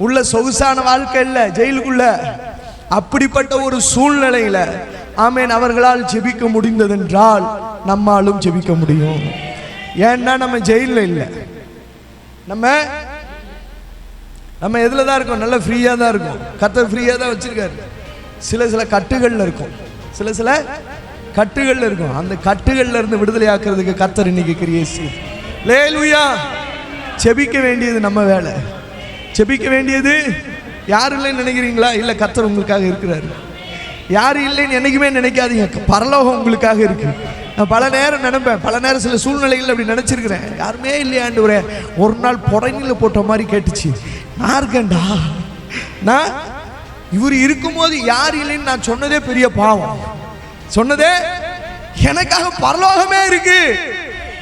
உள்ள சொகுசான வாழ்க்கை இல்லை ஜெயிலுக்குள்ள. அப்படிப்பட்ட ஒரு சூழ்நிலையில ஆமென் அவர்களால் ஜெபிக்க முடிந்ததென்றால் நம்மாலும் ஜெபிக்க முடியும். ஏன்னா நம்ம ஜெயிலில் இல்லை, நம்ம நம்ம எதில் தான் இருக்கோம்? நல்ல ஃப்ரீயாக தான் இருக்கும். கர்த்தர் ஃப்ரீயாக தான் வச்சிருக்காரு. சில கட்டுகளில் இருக்கும், சில கட்டுகள்ல இருக்கும். அந்த கட்டுகள்ல இருந்து விடுதலை ஆக்குறதுக்கு கர்த்தர் இன்னைக்கு கிரியை செய்யும். அல்லேலூயா. செபிக்க வேண்டியது நம்ம வேலை. செபிக்க வேண்டியது யாரும் இல்லைன்னு நினைக்கிறீங்களா? இல்லை, கர்த்தர் உங்களுக்காக இருக்கிறாரு. யாரும் இல்லைன்னு என்னைக்குமே நினைக்காதீங்க. பரலோகம் உங்களுக்காக இருக்கு. நான் பல நேரம் நினைப்பேன், பல நேரம் சில சூழ்நிலைகள் அப்படி நினைச்சிருக்கிறேன். யாருமே இல்லையாண்டவரே, ஒரு நாள் புடனில போட்ட மாதிரி கேட்டுச்சு. நான் இருக்கேன்டா, நான் இவர் இருக்கும்போது யார் இல்லைன்னு நான் சொன்னதே பெரிய பாவம். சொன்னதே எனக்காக பரலோகமே இருக்கு.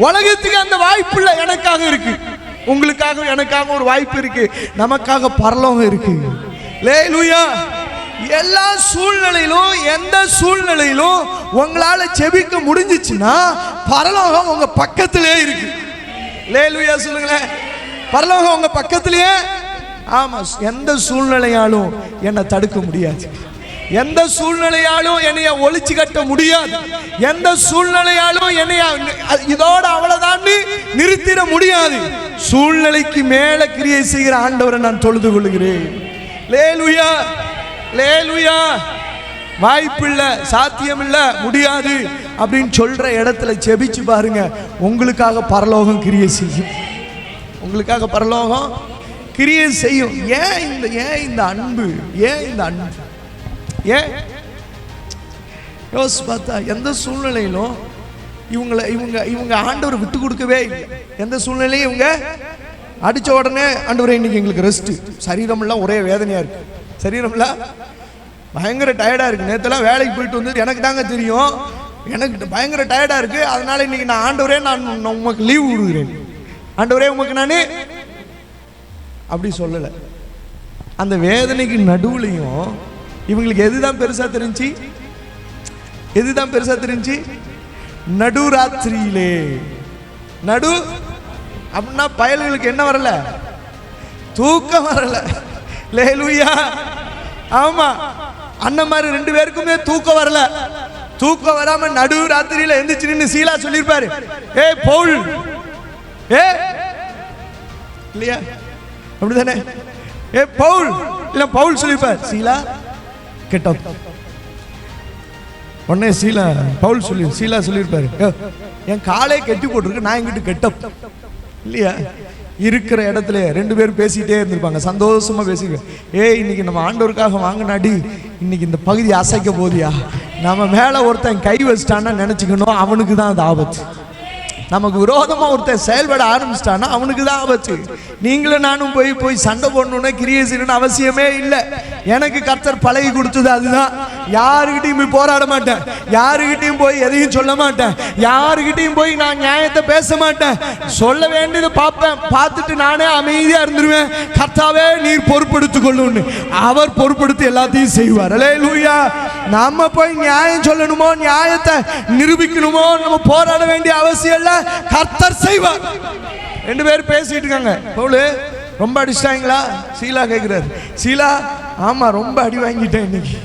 உலகத்துக்கு அந்த வாய்ப்பு இல்லை, எனக்காக இருக்கு. உங்களுக்காக எனக்காக ஒரு வாய்ப்பு இருக்கு. நமக்காக பரலோகம் இருக்கு. அல்லேலூயா. எல்லா சூழ்நிலையிலும் எந்த சூழ்நிலையிலும் உங்களால ஜெபிக்க முடிஞ்சிச்சுன்னா பரலோகம் உங்க பக்கத்திலே இருக்கு. அல்லேலூயா சொல்லுங்களேன். பரலோகம் உங்க பக்கத்திலேயே. ஆமா, எந்த சூழ்நிலையாலும் என்னை தடுக்க முடியாது. எந்த சூழ்நிலையாலும் என்னைய ஒளிச்சு கட்ட முடியாது. எந்த சூழ்நிலையாலும் என்னைய இதோட அவ்வளவுதான் நிறுத்திட முடியாது. சூழ்நிலைக்கு மேல கிரியை செய்கிற ஆண்டவரை நான் தொழுது கொள்கிறேன். அல்லேலூயா. அல்லேலூயா. வாய்ப்பில்லை, சாத்தியம் இல்லை, முடியாது அப்படின்னு சொல்ற இடத்துல ஜெபிச்சு பாருங்க. உங்களுக்காக பரலோகம் கிரியை செய்யும். உங்களுக்காக பரலோகம் கிரியை செய்யும். ஏன் இந்த அன்பு? ஏன் இந்த அன்பு? ஏன் யோசிச்சு பார்த்தா எந்த சூழ்நிலையிலும் இவங்க ஆண்டவர் விட்டு கொடுக்கவே இல்லை. எந்த சூழ்நிலையும் இவங்க அடிச்ச உடனே ஆண்டவரே இன்னைக்கு எங்களுக்கு ரெஸ்ட். சரீரம்லாம் ஒரே வேதனையா இருக்கு. சரீரம்லாம் பயங்கர டயர்டா இருக்கு. நேத்தெல்லாம் வேலைக்கு போயிட்டு வந்து எனக்கு தாங்க தெரியும், எனக்கு பயங்கர டயர்டா இருக்கு. அதனால இன்னைக்கு நான் ஆண்டவரே நான் உமக்கு லீவ் விடுகிறேன். ஆண்டவரே உமக்கு நான் அப்படி சொல்லலை. அந்த வேதனைக்கு நடுவுலையும் இவங்களுக்கு எதுதான் பெருசா தெரிஞ்சு? எதுதான் பெருசா தெரிஞ்சு? நடுராத்திரியிலே. நடு அப்படின்னா பயல்களுக்கு என்ன வரல? தூக்கம் வரல. அல்லேலூயா. ஆமா, அண்ணன் மாதிரி 2 பேருக்குமே தூக்கம் வரல. தூக்கம் வராம நடு ராத்திரியில எந்திரிச்சு நின்று சீலா சொல்லியிருப்பாரு, ஏ பவுல், ஏ இல்லையா? அப்படிதானே? ஏ பவுல், இல்ல பவுல் சொல்லியிருப்பார், சீலா கெட்ட. உடனே பவுல் சீலா சொல்லியிருப்பாரு, என் காலே கெட்டி போட்டிருக்கு, நான் எங்கிட்ட கெட்ட இல்லையா? இருக்கிற இடத்துல 2 பேரும் பேசிட்டே இருந்திருப்பாங்க, சந்தோஷமா பேசிக்க. இன்னைக்கு நம்ம ஆண்டவருக்காக வாங்கினாடி, இன்னைக்கு இந்த பகுதி அசைக்க போதியா, நம்ம மேல ஒருத்தன் கை வச்சிட்டான்னா நினைச்சுக்கணும், அவனுக்கு தான் அது ஆபத்து. நமக்கு விரோதமா ஒருத்தன் செயல்பட ஆரம்பிச்சிட்டான்னா அவனுக்கு தான் ஆபத்து. நீங்களும் நானும் போய் சண்டை போடணும்னா கிரியை செய்யணும்னு அவசியமே இல்லை. எனக்கு கர்த்தர் பழகி கொடுத்தது அதுதான். யாருக்கிட்டையும் போய் போராட மாட்டேன், யாருக்கிட்டையும் போய் எதையும் சொல்ல மாட்டேன், யாருக்கிட்டையும் போய் நான் நியாயத்தை பேச மாட்டேன். சொல்ல வேண்டியது பார்ப்பேன், பார்த்துட்டு நானே அமைதியா இருந்துருவேன். கர்த்தாவே நீர் பொறுப்படுத்திக் கொள்ளுன்னு அவர் பொறுப்படுத்தி எல்லாத்தையும் செய்வார். அல்லேலூயா. நம்ம போய் நியாயம் சொல்லணுமோ, நியாயத்தை நிரூபிக்கணுமோ, நம்ம போராட வேண்டிய அவசியம் இல்லை, கர்த்தர் செய்வார். 2 பேர் பேசிட்டு இருக்காங்க. பவுலு, ரொம்ப அடிச்சிட்டாங்களா? சீலா கேட்கிறாரு. சீலா, ஆமா ரொம்ப அடி வாங்கிட்டேன் இன்னைக்கு.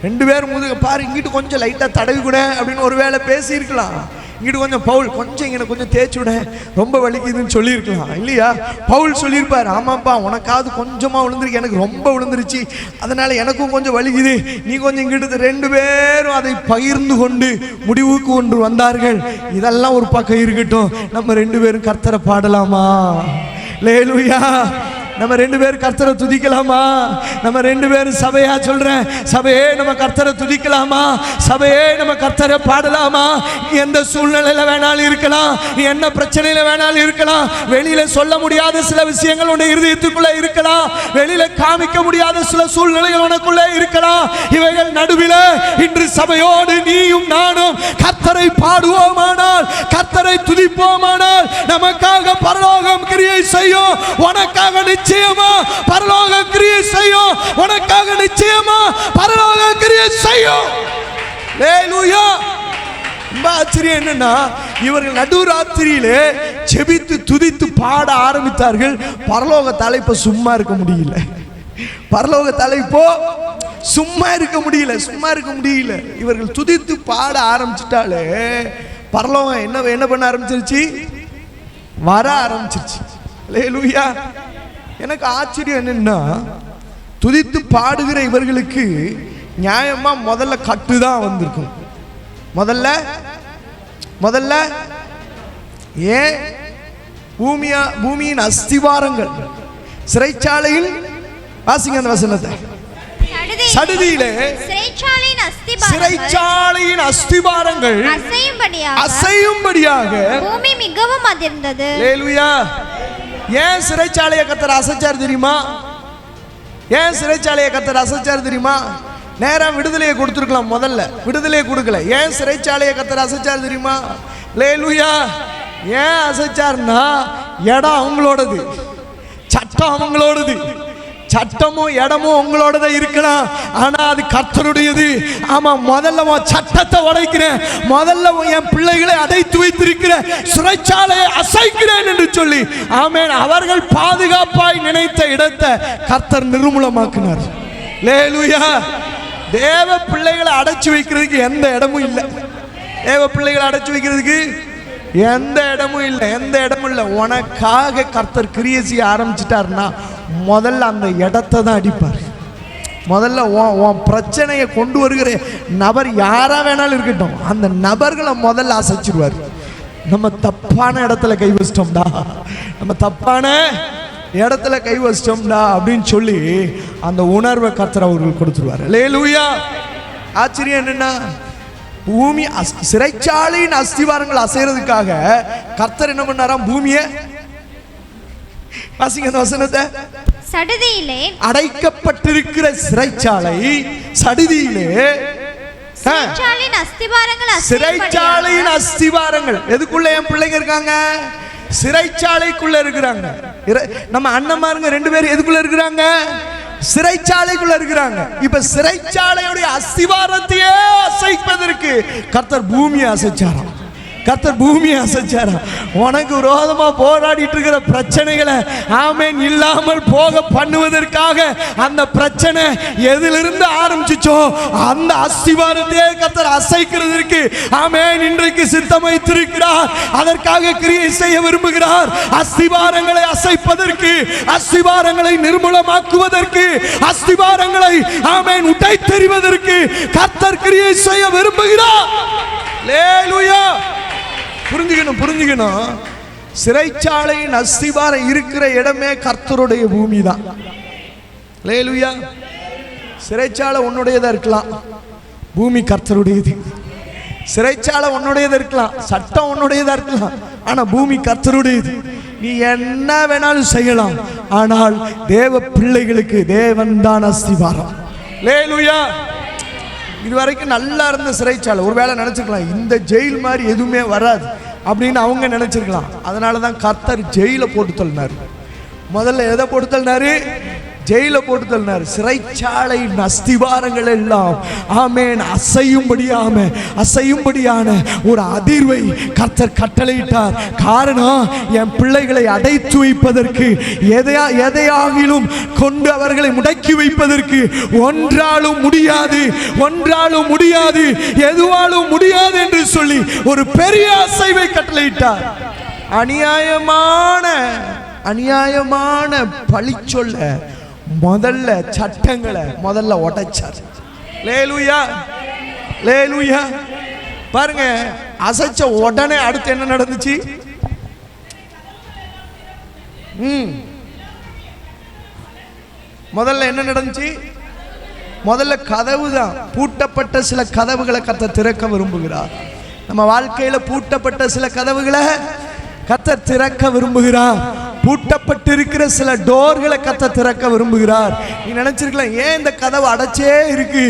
2 பேர் முதுக பாரு, இங்கிட்டு கொஞ்சம் லைட்டா தடவி கூட அப்படின்னு ஒரு வேளை பேசி இருக்கலாம். இங்கிட்டு கொஞ்சம் பவுல் கொஞ்சம் இங்கே கொஞ்சம் தேய்ச்சி விட, ரொம்ப வலிக்குதுன்னு சொல்லியிருக்கலாம் இல்லையா? பவுல் சொல்லியிருப்பார், ஆமாப்பா உனக்காவது கொஞ்சமா விழுந்துருக்கு, எனக்கு ரொம்ப விழுந்துருச்சு, அதனால எனக்கும் கொஞ்சம் வலிக்குது, நீ கொஞ்சம் இங்கிட்டு. 2 பேரும் அதை பகிர்ந்து கொண்டு முடிவுக்கு ஒன்று வந்தார்கள். இதெல்லாம் ஒரு பக்கம் இருக்கட்டும், நம்ம 2 பேரும் கர்த்தரை பாடலாமா? அல்லேலூயா. நம்ம 2 பேரும் கர்த்தரை துதிக்கலாமா? நம்ம 2 பேரும் சபையா சொல்றேன், சபையே நம்ம கர்த்தரை துதிக்கலாமா? சபையே நம்ம கர்த்தரை பாடலாமா? எந்த சூழ்நிலையில வேணாலும் இருக்கலாம், என்ன பிரச்சனையில வேணாலும் இருக்கலாம், வெளியில சொல்ல முடியாத சில விஷயங்கள் உன்னுடைய இருதயத்துக்குள்ள இருக்கலாம், வெளியில காமிக்க முடியாத சில சூழ்நிலைகள் உனக்குள்ள இருக்கலாம். இவைகள் நடுவில் இன்று சபையோடு நீயும் நானும் கர்த்தரை பாடுவோமானால், கர்த்தரை துதிப்போமானால், நமக்காக பரலோகம் கிரியை செய்யும். உனக்காக நிச்சயமா பரலோக கிரியை செய்யும். உனக்காக நிச்சயமா பரலோக கிரியை செய்யும். அல்லேலூயா. ரொம்ப ஆச்சரியம் என்னன்னா, இவர்கள் நடுராத்திரியிலே ஜெபித்து துதித்து பாட ஆரம்பித்தார்கள். பரலோக தலைப்ப சும்மா இருக்க முடியல. பரலோக தலைப்போ சும்மா இருக்க முடியல, சும்மா இருக்க முடியல. இவர்கள் துதித்து பாட ஆரம்பிச்சிட்டாலே பரலோகம் என்ன பண்ண ஆரம்பிச்சிருச்சு? வர ஆரம்பிச்சிருச்சு. அல்லேலூயா. எனக்கு ஆச்சரியம் என்னன்னா, துதித்து பாடுகிற இவர்களுக்கு நியாயமா முதல்ல கட்டுதான் வந்திருக்கும். முதல்ல ஏன் பூமியின் அஸ்திவாரங்கள் சிறைச்சாலையில் வாசிங்க அந்த வசனத்தை. சடுதியிலே சிறைச்சாலையின் அஸ்திவாரங்கள் அசையும்படியாக பூமி மிகவும் அதிர்ந்தது. அல்லேலூயா. ஏன் சிறைச்சாலையை கர்த்தர் அசைச்சார் தெரியுமா? ஏன் சிறைச்சாலையை கர்த்தர் அசைச்சார் தெரியுமா? நேரா விடுதலையை கொடுத்துருக்கலாம், முதல்ல விடுதலையை கொடுக்கல. ஏன் சிறைச்சாலையை கர்த்தர் அசைச்சார் தெரியுமா? அல்லேலூயா. ஏன் அசைச்சார்னா இடம் அவங்களோடது, சட்டம் அவங்களோடது. சட்டமும் இடமும் உங்களோட இருக்கலாம், ஆனா அது கர்த்தருடையது. ஆமா, முதல்ல சட்டத்தை உடைக்கிறேன், முதல்ல என் பிள்ளைகளை அடைத்து வைத்திருக்கிறேன், சிறைச்சாலையை அசைக்கிறேன் என்று சொல்லி ஆமென். அவர்கள் பாதுகாப்பாய் நினைத்த இடத்தை கர்த்தர் நிர்மூலமாக்கினார். அல்லேலூயா. தேவ பிள்ளைகளை அடைச்சு வைக்கிறதுக்கு எந்த இடமும் இல்லை. தேவ பிள்ளைகளை அடைச்சு வைக்கிறதுக்கு எந்த இடமும் இல்லை, எந்த இடமும் இல்லை. உனக்காக கர்த்தர் கிரியை செய்ய ஆரம்பிச்சிட்டாருன்னா முதல்ல அந்த இடத்தை தான் அடிப்பார். முதல்ல உன் பிரச்சனையை கொண்டு வருகிற நபர் யாரா வேணாலும் இருக்கட்டும், அந்த நபர்களை முதல்ல அசைச்சிருவார். நம்ம தப்பான இடத்துல கை வச்சிட்டோம்டா, நம்ம தப்பான இடத்துல கை வச்சிட்டோம்டா அப்படின்னு சொல்லி அந்த உணர்வை கர்த்தர் அவர்கள் கொடுத்துருவார். அல்லேலூயா. ஆச்சரியம் என்னன்னா, பூமி சிறைச்சாலையின் அஸ்திவாரங்கள் அசைறதுக்காக கர்த்தர் என்ன பண்ணாராம்? பூமியை வாசிங்க அந்த வசனத்தை. சடுதியிலே அடைக்கப்பட்டிருக்கிற சிறைச்சாலை, சடுதியிலே சிறைச்சாலையின் அஸ்திவாரங்கள். எதுக்குள்ள என் பிள்ளைங்க இருக்காங்க? சிறைச்சாலைக்குள்ள இருக்கிறாங்க. நம்ம அண்ணன்மாருங்க 2 பேரும் எதுக்குள்ள இருக்கிறாங்க? சிறைச்சாலைக்குள்ள இருக்கிறாங்க. இப்ப சிறைச்சாலையுடைய அஸ்திவாரத்தையே அசைப்பதற்கு கர்த்தர் பூமியை அசைச்சாராம். கர்த்தர் பூமியை அசைச்சாராம். உனக்கு விரோதமா போராடிட்டு இருக்கிற பிரச்சனைகளை ஆமென் இல்லாமல் போக பண்ணுவதற்காக அந்த பிரச்சனை எதிலிருந்து ஆரம்பிச்சுச்சோ அந்த அஸ்திவாரத்தையே கர்த்தர் அசைக்கிறதற்கு ஆமென் இன்றைக்கு சித்தம் வைத்திருக்கிறார். அதற்காக கிரியை செய்ய விரும்புகிறார். அஸ்திவாரங்களை அசைப்பதற்கு, அஸ்திவாரங்களை நிர்மூலமாக்குவதற்கு, அஸ்திவாரங்களை ஆமென் உடைத்தெறிவதற்கு கர்த்தர் கிரியை செய்ய விரும்புகிறார். அல்லேலூயா. புரிஞ்சுக்கணும். சிறைச்சாலையின் அஸ்திவாரம் இருக்கிற இடமே கர்த்தருடைய பூமி தான். அல்லேலூயா. சிறைச்சாலை உன்னுடையதா இருக்கலாம், பூமி கர்த்தருடையது. சிறைச்சாலை உன்னுடையதா இருக்கலாம், சட்டம் உன்னுடையதா இருக்கலாம், ஆனா பூமி கர்த்தருடையது. நீ என்ன வேணாலும் செய்யலாம், ஆனால் தேவ பிள்ளைகளுக்கு தேவன் தான் அஸ்திவாரம். அல்லேலூயா. இதுவரைக்கும் நல்லா இருந்த சிறைச்சாலை ஒருவேளை நினைச்சிருக்கலாம் இந்த ஜெயில் மாதிரி எதுவுமே வராது அப்படின்னு அவங்க நினைச்சிருக்கலாம். அதனால தான் கர்த்தர் ஜெயில போட்டு தள்ளினார். முதல்ல எதை போட்டு தள்ளினாரு? ஜெயில போட்டு தள்ளினார். சிறைச்சாலையின் அஸ்திவாரங்கள் எல்லாம் ஆமென் அசையும்படியான ஒரு அதிர்வை கர்த்தர் கட்டளையிட்டார். காரணம், என் பிள்ளைகளை அடைத்து வைப்பதற்கு, எதையாகிலும் கொண்டு அவர்களை முடக்கி வைப்பதற்கு ஒன்றாலும் முடியாது, எதுவாலும் முடியாது என்று சொல்லி ஒரு பெரிய அசைவை கட்டளையிட்டார். அநியாயமான பழி சொல்ல முதல்ல சட்டங்களை முதல்ல உடைச்சார். லேலூயா. பாருங்க, அசைச்ச உடனே அடுத்து என்ன நடந்துச்சு? முதல்ல என்ன நடந்துச்சு? முதல்ல கதவு தான். பூட்டப்பட்ட சில கதவுகளை கர்த்தர் திறக்க விரும்புகிறார். நம்ம வாழ்க்கையில பூட்டப்பட்ட சில கதவுகளை கர்த்தர் திறக்க விரும்புகிறார். பூட்டப்பட்டிருக்கிற சில டோர்களை கர்த்தர் திறக்க விரும்புகிறார். நீ நினைச்சிருக்கலாம், ஏன் இந்த கதவு அடைச்சே இருக்கு,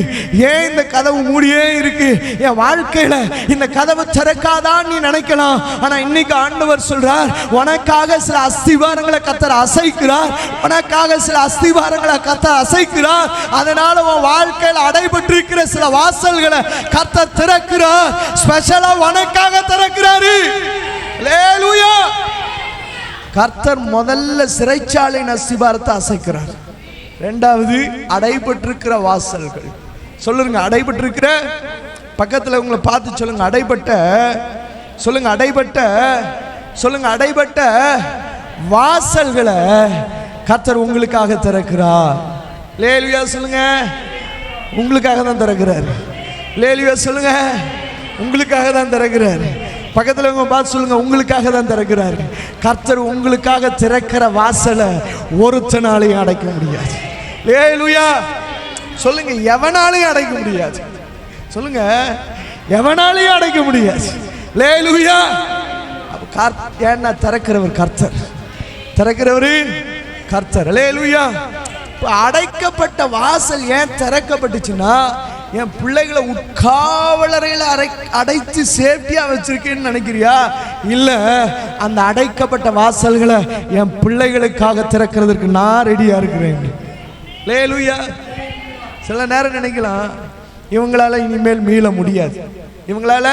ஏன் இந்த கதவு மூடியே இருக்கு, என் வாழ்க்கையில இந்த கதவு திறக்காதான் நீ நினைக்கலாம். ஆனா இன்னைக்கு ஆண்டவர் சொல்றார், உனக்காக சில அஸ்திவாரங்களை கர்த்தர் அசைக்கிறார், உனக்காக சில அஸ்திவாரங்களை கர்த்தர் அசைக்கிறார். அதனால உன் வாழ்க்கையில அடைபட்டிருக்கிற சில வாசல்களை கர்த்தர் திறக்கிறார். ஸ்பெஷலா உனக்காக திறக்கிறாரு. அல்லேலூயா. கர்த்தர் முதல்ல சிறைச்சாலையின் அஸ்திவாரத்தை அசைக்கிறார். இரண்டாவது, அடைபட்டிருக்கிற வாசல்கள். சொல்லுங்க, அடைபட்டிருக்கிற. பக்கத்துல உங்களை பார்த்து சொல்லுங்க, அடைபட்ட. சொல்லுங்க, அடைபட்ட. சொல்லுங்க, அடைபட்ட வாசல்களை கர்த்தர் உங்களுக்காக திறக்கிறார். லேலுயா சொல்லுங்க, உங்களுக்காக தான் திறக்கிறார். லேலுயா சொல்லுங்க, உங்களுக்காக தான் திறக்கிறாரு. பக்கத்துல உங்க பார்த்து சொல்லுங்க, உங்களுக்காக தான் திறக்கிறாரு. கர்த்தர் உங்களுக்காக திறக்கிற வாசலை ஒருத்தனாலையும் அடைக்க முடியாது. அல்லேலூயா சொல்லுங்க. எவனாலையும் அடைக்க முடியாது. சொல்லுங்க, எவனாலையும் அடைக்க முடியாது. அல்லேலூயா. ஏன்னா திறக்கிறவர் கர்த்தர், திறக்கிறவரு கர்த்தர். அல்லேலூயா. அடைக்கப்பட்ட வாசல் ஏன் திறக்கப்பட்டுச்சுன்னா, என் பிள்ளைகளை உட்காவலறையில் அடைத்து சேஃப்டியா வச்சிருக்கேன்னு நினைக்கிறியா? இல்ல, அந்த அடைக்கப்பட்ட வாசல்களை என் பிள்ளைகளுக்காக திறக்கிறதுக்கு நான் ரெடியா இருக்கிறேன். அல்லேலூயா. சில நேரம் நினைக்கலாம் இவங்களால இனிமேல் மீள முடியாது. இவங்களால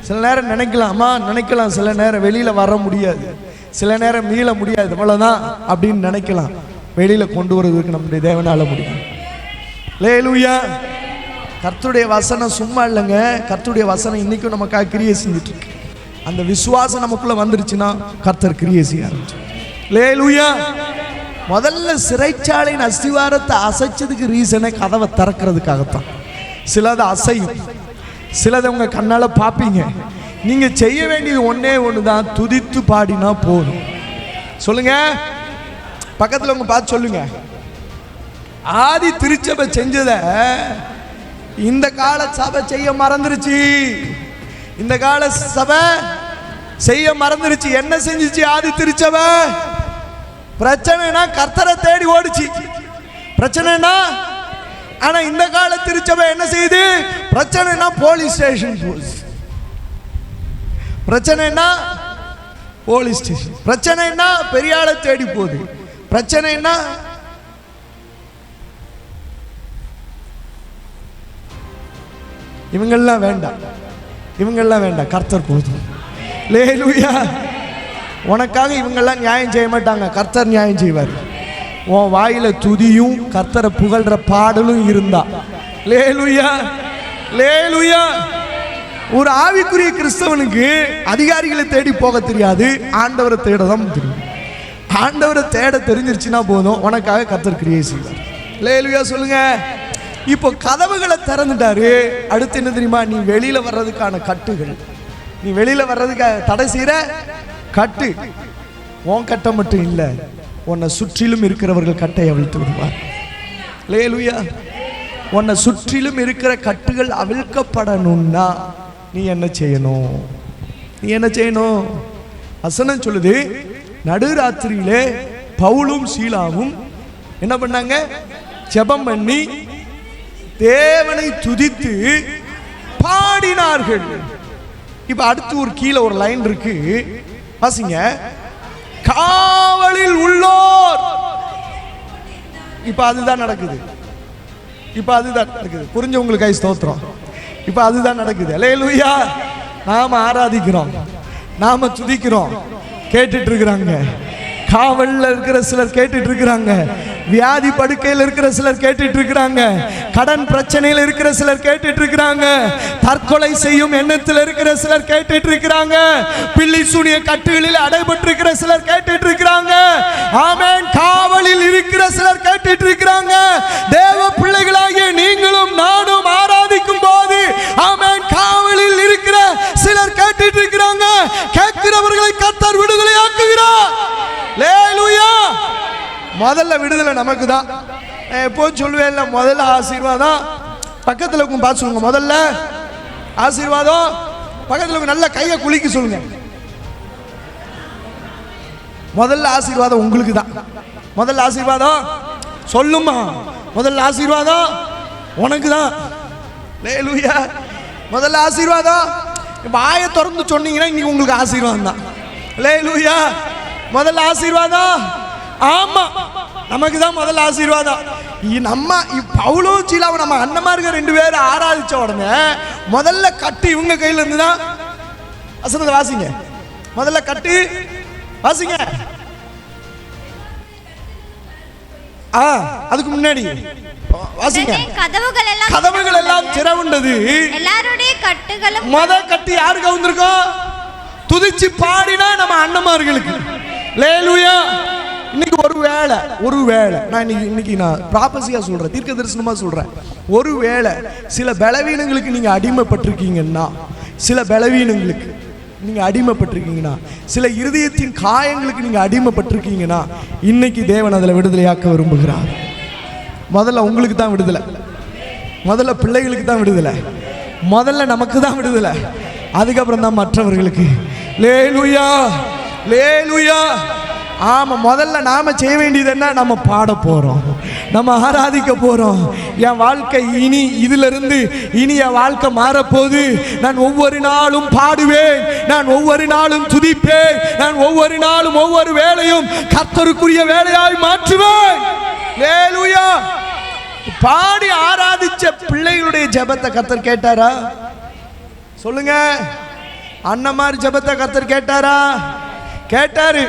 சில நேரம் நினைக்கலாமா, நினைக்கலாம். சில நேரம் வெளியில வர முடியாது, சில நேரம் மீள முடியாது, இவ்வளவுதான் அப்படின்னு நினைக்கலாம். வெளியில கொண்டு வருவதற்கு நம்முடைய தேவனால முடியும். அல்லேலூயா. கர்த்தருடைய வசனம் சும்மா இல்லைங்க. கர்த்தருடைய வசனம் இன்னைக்கும் நமக்காக கிரியை செஞ்சுட்டு இருக்கு. அந்த விசுவாசம் நமக்குள்ள வந்துருச்சுன்னா கர்த்தர் கிரியை செய்ய ஆரம்பிச்சு. அல்லேலூயா. முதல்ல சிறைச்சாலையின் அஸ்திவாரத்தை அசைச்சதுக்கு ரீசனே கதவை திறக்கிறதுக்காகத்தான். சிலது அசையும், சிலதை உங்க கண்ணால பார்ப்பீங்க. நீங்க செய்ய வேண்டியது ஒன்னே ஒண்ணுதான், துதித்து பாடினா போதும். சொல்லுங்க, பக்கத்துல உங்க பார்த்து சொல்லுங்க, ஆதி திருச்சபை செஞ்சத இந்த கால சபை செய்ய மறந்துருச்சு. இந்த கால சபை செய்ய மறந்துருச்சு. என்ன செஞ்சுச்சு ஆதி திருச்சபை? பிரச்சனைனா கர்த்தரை தேடி ஓடிச்சு. பிரச்சனைனா, ஆனா இந்த கால திருச்சபை என்ன செய்யுது? பிரச்சனைனா போலீஸ் ஸ்டேஷன் போகுது. பிரச்சனைனா போலீஸ் ஸ்டேஷன், பிரச்சனைனா பெரிய ஆளை தேடி போகுது. பிரச்சனைனா இவங்கெல்லாம் வேண்டாம், இவங்கெல்லாம் வேண்டாம், கர்த்தர் போதும். அல்லேலூயா. உனக்காக இவங்கெல்லாம் நியாயம் செய்ய மாட்டாங்க, கர்த்தர் நியாயம் செய்வார். உன் வாயில துதியும் கர்த்தரை புகழ்ற பாடலும் இருந்தா. அல்லேலூயா. அல்லேலூயா. ஒரு ஆவிக்குரிய கிறிஸ்தவனுக்கு அதிகாரிகளை தேடி போக தெரியாது, ஆண்டவரை தேட தான் தெரியும். ஆண்டவரை தேட தெரிஞ்சிருச்சுன்னா போதும், உனக்காக கர்த்தர் கிரியை செய்வார். அல்லேலூயா சொல்லுங்க. இப்போ கதவுகளை திறந்துட்டாரு. அடுத்து என்ன தெரியுமா? நீ வெளியில வர்றதுக்கான கட்டுகள், நீ வெளியில வர்றதுக்காக தடை செய்யற கட்டு, உன் கட்டை மட்டும் இல்லை, உன்னை சுற்றிலும் இருக்கிறவர்கள் கட்டை அவிழ்த்து விடுவார். அல்லேலூயா. உன்னை சுற்றிலும் இருக்கிற கட்டுகள் அவிழ்க்கப்படணும்னா நீ என்ன செய்யணும்? நீ என்ன செய்யணும்? வசனம் சொல்லுது, நடுராத்திரியிலே பவுலும் சீலாவும் என்ன பண்ணாங்க? ஜெபம் பண்ணி தேவனை துதித்து பாடினார்கள். இப்ப அடுத்து ஒரு கீழே ஒரு லைன் இருக்கு, வாசிங்க. காவலில் உள்ளோர். இப்ப அதுதான் நடக்குது. இப்ப அதுதான் நடக்குது. புரிஞ்சவங்களுக்கு கை ஸ்தோத்திரம். இப்ப அதுதான் நடக்குது. அல்லேலூயா. நாம ஆராதிக்கிறோம், நாம துதிக்கிறோம், கேட்டுட்டு இருக்கிறாங்க. காவல்ல இருக்கிற சிலர் கேட்டுட்டு இருக்கிறாங்க, வியாதி படுக்கையில் இருக்கிற சிலர் கேட்டுட்டு இருக்கிறாங்க, கடன் பிரச்சனையில் இருக்கிற சிலர் கேட்டுட்டு இருக்கிறாங்க, தற்கொலை செய்யும் எண்ணத்தில் இருக்கிற சிலர் கேட்டுட்டு இருக்கிறாங்க, பில்லி சூனிய கட்டுகளில் அடைபட்டு இருக்கிற சிலர் கேட்டுட்டு இருக்கிறாங்க. ஆமென். காவலில் இருக்கிற சிலர் கேட்டுட்டு இருக்கிறாங்க. தேவ பிள்ளைகளாகிய நீங்களும் நானும் ஆராதிக்கும் போது ஆமென், காவலில் இருக்கிற சிலர் கேட்டுட்டு இருக்கிறாங்க. கேட்கிறவர்களை கர்த்தர் விடுதலை ஆக்குகிறார். அல்லேலூயா. முதல்ல விடுதலை நமக்கு தான். எப்போது சொல்லுவேன், முதல்ல ஆசீர்வாதம். பக்கத்தில் பார்த்து சொல்லுங்க, முதல்ல ஆசீர்வாதம். பக்கத்தில் நல்ல கையை குலுக்கி சொல்லுங்க, முதல்ல ஆசீர்வாதம் உங்களுக்கு தான். முதல்ல ஆசீர்வாதம் சொல்லுமா, முதல்ல ஆசீர்வாதம் உனக்கு தான். அல்லேலூயா. முதல்ல ஆசீர்வாதம். இப்ப ஆய திறந்து சொன்னீங்கன்னா இன்னைக்கு உங்களுக்கு ஆசீர்வாதம் தான். அல்லேலூயா. முதல்ல ஆசீர்வாதம். ஆமா, நமக்கு தான் முதல்ல ஆசீர்வாதம். நம்ம பவுலும் சீலாவும் நம்ம அண்ணமாருங்க ரெண்டு பேரும் ஆராதிச்ச உடனே முதல்ல கட்டு இவங்க கையில இருந்துதான். வசனத்தை வாசிங்க, முதல்ல கட்டு வாசிங்க. அதுக்கு முன்னாடி வாசிங்க. கதவுகள் எல்லாம் திறவுண்டது, எல்லாருடைய கட்டுகளும். முதல் கட்டு யாருக்கு வந்திருக்கோம்? துதிச்சு பாடினா நம்ம அண்ணமார்களுக்கு. அல்லேலூயா. இன்னைக்கு ஒரு வேளை நான் இன்னைக்கு நான் ப்ராபசியா சொல்றேன், தீர்க்க தரிசனமா சொல்றேன். ஒரு வேளை சில பலவீனங்களுக்கு நீங்க அடிமைப்பட்டிருக்கீங்கன்னா, சில பலவீனங்களுக்கு நீங்க அடிமைப்பட்டிருக்கீங்கன்னா, சில இருதயத்தின் காயங்களுக்கு நீங்க அடிமைப்பட்டிருக்கீங்கன்னா, இன்னைக்கு தேவன் அதில் விடுதலையாக்க விரும்புகிறார். முதல்ல உங்களுக்கு தான் விடுதலை, முதல்ல பிள்ளைகளுக்கு தான் விடுதலை, முதல்ல நமக்கு தான் விடுதலை, அதுக்கப்புறம் தான் மற்றவர்களுக்கு. லேலுயா லேலுயா. ஆமா, முதல்ல நாம செய்ய வேண்டியது என்ன? நம்ம பாட போறோம், நம்ம ஆராதிக்க போறோம். என் வாழ்க்கை இனி இதிலிருந்து இனி என் வாழ்க்கை மாறப்போகுது. நான் ஒவ்வொரு நாளும் பாடுவேன், நான் ஒவ்வொரு நாளும் துதிப்பேன், நான் ஒவ்வொரு நாளும் ஒவ்வொரு வேளையும் கர்த்தருக்குரிய வேலையாய் மாற்றுவேன். லேலுயா. பாடி ஆராதிச்ச பிள்ளைகளுடைய ஜெபத்தை கர்த்தர் கேட்டாரா? சொல்லுங்க. அன்னமார் ஜெபத்தை கர்த்தர் கேட்டாரா? கேட்டாரு.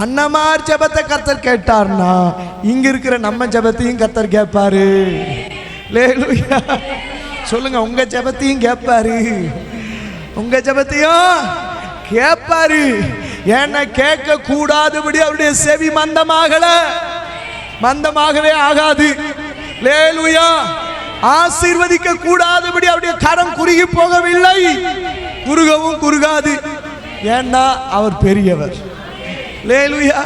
அன்னமார் ஜெபத்தை கர்த்தர் கேட்டார்னா இங்க இருக்கிற நம்ம ஜெபத்தையும் கர்த்தர் கேட்பாரு. லேலுயா. சொல்லுங்க, உங்க ஜெபத்தையும் கேட்பாரு, உங்க ஜெபத்தையும் கேட்பாரு. ஏன்னா கேட்க கூடாதபடி அவருடைய செவி மந்தமாகவே ஆகாது. லேலுயா. ஆசீர்வதிக்க கூடாதபடி அவருடைய கரம் குறுகி போகவில்லை, குறுகவும் குறுகாது. ஏன்னா அவர் பெரியவர். லேலுயா.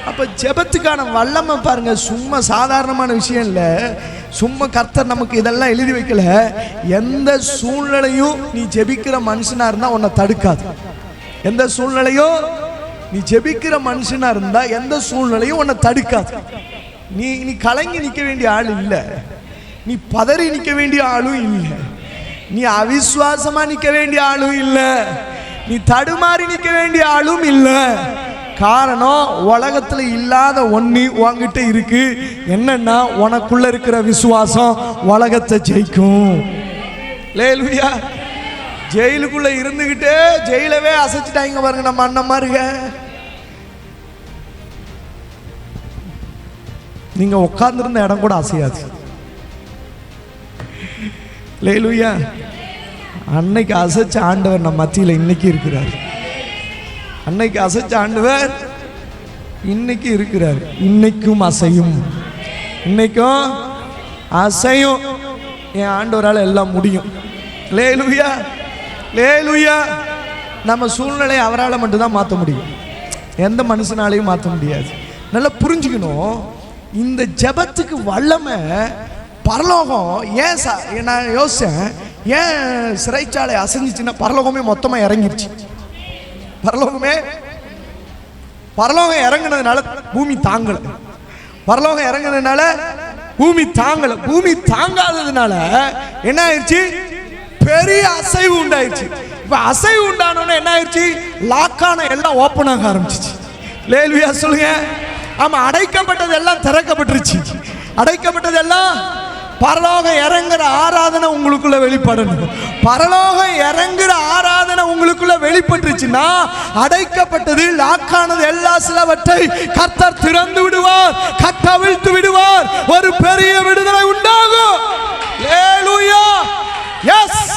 அப்ப ஜெபத்துக்கான வல்லமை பாருங்க, சும்மா சாதாரணமான விஷயம் இல்லை. சும்மா கர்த்தர் நமக்கு இதெல்லாம் எழுதி வைக்கல. எந்த சூழ்நிலையும் நீ ஜெபிக்கிற மனுஷனா இருந்தா உன்னை தடுக்காது. எந்த சூழ்நிலையும் நீ ஜெபிக்கிற மனுஷனா இருந்தா எந்த சூழ்நிலையும் உன்னை தடுக்காது. நீ கலங்கி நிற்க வேண்டிய ஆள் இல்லை, நீ பதறி நிற்க வேண்டிய ஆளும் இல்லை, நீ அவிசுவாசமா நிற்க வேண்டிய ஆளும் இல்லை, நீ தடுமாறி நிற்க வேண்டிய ஆளும் இல்லை. காரணம், உலகத்துல இல்லாத ஒண்ணு உன்கிட்ட இருக்கு. என்னன்னா, உனக்குள்ள இருக்கிற விசுவாசம் உலகத்தை ஜெயிக்கும். லேலுயா. ஜெயிலுக்குள்ள இருந்துகிட்டே ஜெயிலவே அசைச்சிட்டாங்க பாருங்க நம்ம அண்ணன்மாருங்க. நீங்க உட்கார்ந்திருந்த இடம் கூட அசையாது. லேலுயா. அன்னைக்கு அசைச்ச ஆண்டவர் நம்ம மத்தியில் இன்னைக்கு இருக்கிறார். அன்னைக்கு அசைச்ச ஆண்டவர் இன்னைக்கு இருக்கிறார். இன்னைக்கும் அசையும், இன்னைக்கும் அசையும். என் ஆண்டவரால் எல்லாம் முடியும். லேலுயா லேலுயா. நம்ம சூழ்நிலை அவரால் மட்டும்தான் மாற்ற முடியும், எந்த மனுஷனாலையும் மாற்ற முடியாது. நல்லா புரிஞ்சுக்கணும். இந்த ஜெபத்துக்கு வல்லமை பரலோகம். ஏன் நான் யோசிச்சேன், ஏன் சிறைச்சாலை அசைஞ்சிச்சுன்னா பரலோகமே மொத்தமாக இறங்கிருச்சு. பரலோகம் இறங்குனதுனால பூமி தாங்கல. பரலோகம் இறங்குனதுனால பூமி தாங்கல. பூமி தாங்காததுனால என்ன ஆயிடுச்சு? பெரிய அசைவு உண்டாயிருச்சு. இப்ப அசைவு உண்டானோன்னு என்ன ஆயிடுச்சு? லாக்கான எல்லாம் ஓப்பன் ஆக ஆரம்பிச்சிச்சு. லேலுயா. சொல்லுங்க. ஆமா, அடைக்கப்பட்டது எல்லாம் திறக்கப்பட்டுருச்சு. அடைக்கப்பட்டது எல்லாம் பரலோகம் இறங்குற ஆராதனை உங்களுக்குள்ள வெளிப்படணும். பரலோகம் இறங்குற ஆராதனை உங்களுக்குள்ள வெளிப்பட்டுருச்சுன்னா அடைக்கப்பட்டது, லாக்கானது எல்லா சிலவற்றை கர்த்தர் திறந்து விடுவார், கட்டவிழ்த்து விடுவார். ஒரு பெரிய விடுதலை உண்டாகும். ஹல்லேலூயா. எஸ்,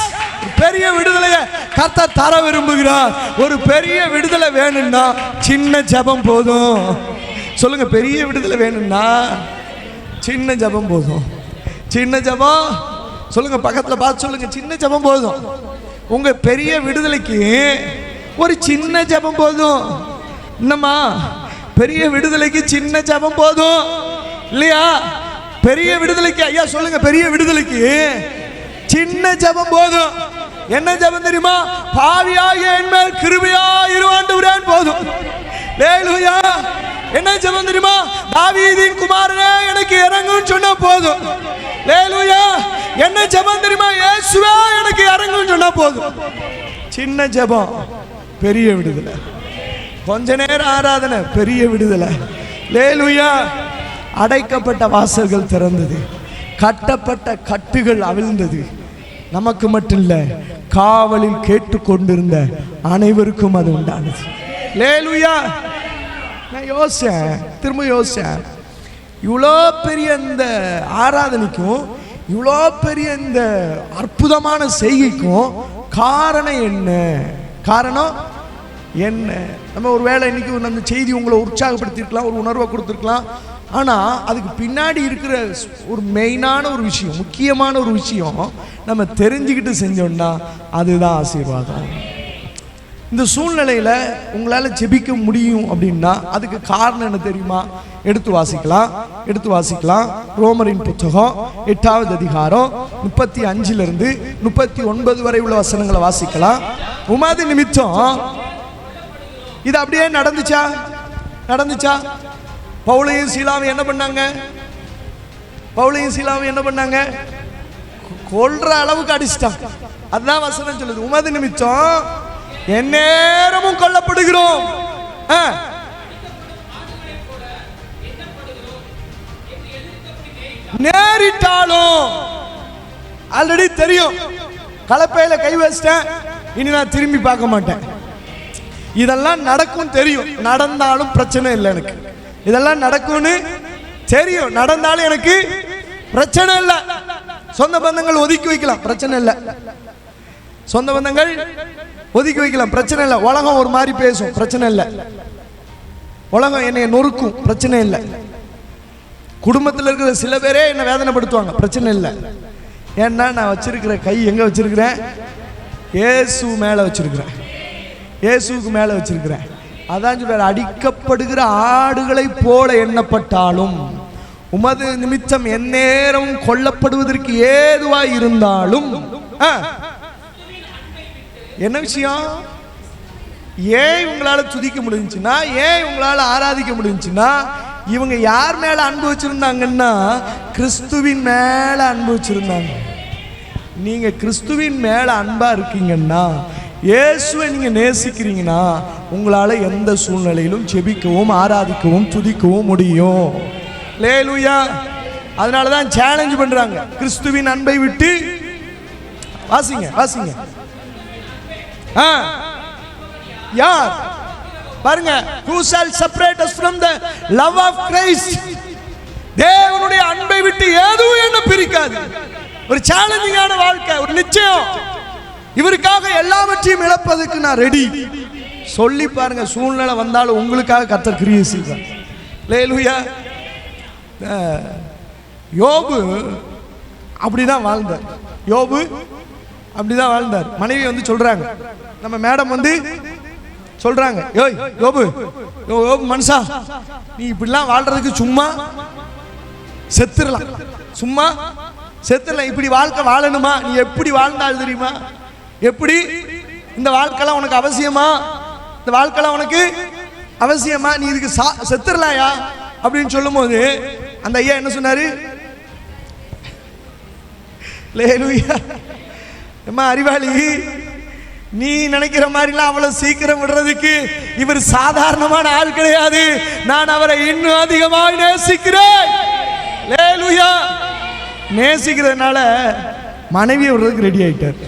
பெரிய விடுதலையை கர்த்தர் தர விரும்புகிறார். ஒரு பெரிய விடுதலை வேணும்னா சின்ன ஜெபம் போதும். சொல்லுங்க, பெரிய விடுதலை வேணும்னா சின்ன ஜெபம் போதும். சின்ன ஜெபம். சொல்லுங்க, பக்கத்துல பார்த்து சொல்லுங்க, சின்ன ஜெபம் போதும். உங்க பெரிய விடுதலைக்கு ஒரு சின்ன ஜெபம் போதும். என்னம்மா, பெரிய விடுதலைக்கு சின்ன ஜெபம் போதும் இல்லையா? பெரிய விடுதலைக்கு ஐயா சொல்லுங்க, பெரிய விடுதலைக்கு சின்ன ஜெபம் போதும். என்ன ஜெபம் தெரியுமா? பாவியாகிய என் மேல் கிருபையாயிரு ஆண்டவரே போதும். ஹல்லேலூயா. என்ன ஜெபம் தெரியுமா? தாவீதின் குமாரனே எனக்கு இறங்குன்னு சொன்னா போதும். ஹல்லேலூயா. என்ன ஜெபம் தெரியுமா? இயேசுவே எனக்கு இறங்குன்னு சொன்னா போதும். சின்ன ஜெபம் பெரிய விடுதலை. கொஞ்ச நேரம் ஆராதனை பெரிய விடுதலை. ஹல்லேலூயா. அடைக்கப்பட்ட வாசல்கள் திறந்தது, கட்டப்பட்ட கட்டுகள் அவிழ்ந்தது. நமக்கு மட்டும் இல்ல, காவலில் கேட்டுக்கொண்டிருந்த அனைவருக்கும் அது உண்டானது. ஹல்லேலூயா. நான் யோசிச்சேன், திரும்ப யோசிச்சேன், இவ்வளோ பெரிய இந்த ஆராதனைக்கும் இவ்வளோ பெரிய இந்த அற்புதமான செய்கைக்கும் காரணம் என்ன? காரணம் என்ன நம்ம ஒரு வேளை இன்னைக்கு அந்த செய்தி உங்களை உற்சாகப்படுத்திருக்கலாம், ஒரு உணர்வை கொடுத்துருக்கலாம். ஆனால் அதுக்கு பின்னாடி இருக்கிற ஒரு மெயினான ஒரு விஷயம், முக்கியமான ஒரு விஷயம் நம்ம தெரிஞ்சுக்கிட்டு செஞ்சோம்னா அதுதான் ஆசீர்வாதம். இந்த சூழ்நிலையில் உங்களால் ஜெபிக்க முடியும் அப்படின்னா அதுக்கு காரணம் என்ன தெரியுமா? எடுத்து வாசிக்கலாம். ரோமரின் புத்தகம் 8வது அதிகாரம் 35 39 வரை உள்ள வசனங்களை வாசிக்கலாம். உமது நிமித்தம் இது அப்படியே நடந்துச்சா? பவுலையும் சீலாவும் என்ன பண்ணாங்க? கொல்ற அளவுக்கு அடிச்சிட்டாங்க. அதுதான் வசனம் சொல்லுது. உமது நிமித்தம் எந்நேரமும் கொல்லப்படுகிறோம். நேரிட்டாலும் ஆல்ரெடி தெரியும், கலப்பையில கை வச்சிட்டேன், இனி நான் திரும்பி பார்க்க மாட்டேன். இதெல்லாம் நடக்கும் தெரியும், நடந்தாலும் பிரச்சனை இல்லை. எனக்கு இதெல்லாம் நடக்கும்னு தெரியும், நடந்தாலும் எனக்கு பிரச்சனை இல்லை. சொந்த பந்தங்கள் ஒதுக்கி வைக்கலாம், பிரச்சனை இல்லை. சொந்த பந்தங்கள் ஒதுக்கி வைக்கலாம், பிரச்சனை இல்லை. உலகம் ஒரு மாதிரி பேசும், பிரச்சனை இல்லை. உலகம் என்னை நொறுக்கும், பிரச்சனை இல்லை. குடும்பத்தில் இருக்கிற சில பேரே என்னை வேதனைப்படுத்துவாங்க, பிரச்சனை இல்லை. ஏன்னா நான் வச்சிருக்கிற கை எங்க வச்சிருக்கிறேன்? இயேசு மேல வச்சிருக்கிறேன், இயேசுக்கு மேல வச்சிருக்கிறேன். அதான் சொல்றாரு, அடிக்கப்படுகிற ஆடுகளை போல எண்ணப்பட்டாலும் உமது நிமித்தம் எந்நேரம் கொல்லப்படுவதற்கு ஏதுவாய் இருந்தாலும். என்ன விஷயம்? ஏன் உங்களால துதிக்க முடிஞ்சுன்னா, ஏன் உங்களால ஆராதிக்க முடிஞ்சுன்னா, இவங்க யார் மேல அன்பு வச்சிருந்தாங்கன்னா கிறிஸ்துவின் மேல அன்பு வச்சிருந்தாங்க. நீங்க கிறிஸ்துவின் மேல அன்பா இருக்கீங்கன்னா, இயேசுவை நீங்க நேசிக்கிறீங்கன்னா, உங்களால எந்த சூழ்நிலையிலும் ஜெபிக்கவும் ஆராதிக்கவும் துதிக்கவும் முடியும். அல்லேலூயா. அதனாலதான் சேலஞ்ச் பண்றாங்க, கிறிஸ்துவின் அன்பை விட்டு வாசிங்க. யார் பாருங்க, who shall separate us from the love of Christ? தேவனுடைய அன்பை விட்டு எதுவும் என்ன பிரிக்காது. ஒரு சேலஞ்சிங்கான வாழ்க்கை, ஒரு நிச்சயம். இவருக்காக எல்லாவற்றையும் இழப்பதற்கு நான் ரெடி. சொல்லி பாருங்க, சூழ்நிலை வந்தாலும் உங்களுக்காக கர்த்தர் கிரியை செய்வார். அல்லேலூயா. யோபு அப்படிதான் வாழ்ந்தார். மனைவி வந்து சொல்றாங்க, நம்ம மேடம் வந்து சொல்றாங்க, யோய் யோபு மனுஷா, நீ இப்படிலாம் வாழ்றதுக்கு சும்மா செத்துறலாம், இப்படி வாழ்க்கை வாழணுமா? நீ எப்படி வாழ்ந்தாள் தெரியுமா? எப்படி இந்த வாழ்க்கைலாம் உனக்கு அவசியமா? இந்த வாழ்க்கைலாம் உனக்கு அவசியமா? நீ இதுக்கு செத்துறலாயா அப்படின்னு சொல்லும் போது அந்த ஐயா என்ன சொன்னாரு? அல்லேலூயா. அம்மா அறிவாளி, நீ நினைக்கிற மாதிரிலாம் அவ்வளவு சீக்கிரம் விடுறதுக்கு இவர் சாதாரணமான ஆள் கிடையாது. நான் அவரை இன்னும் அதிகமாக நேசிக்கிறேன். அல்லேலூயா. நேசிக்கிறதுனால மனைவியை விடுறதுக்கு ரெடி ஆயிட்டார்.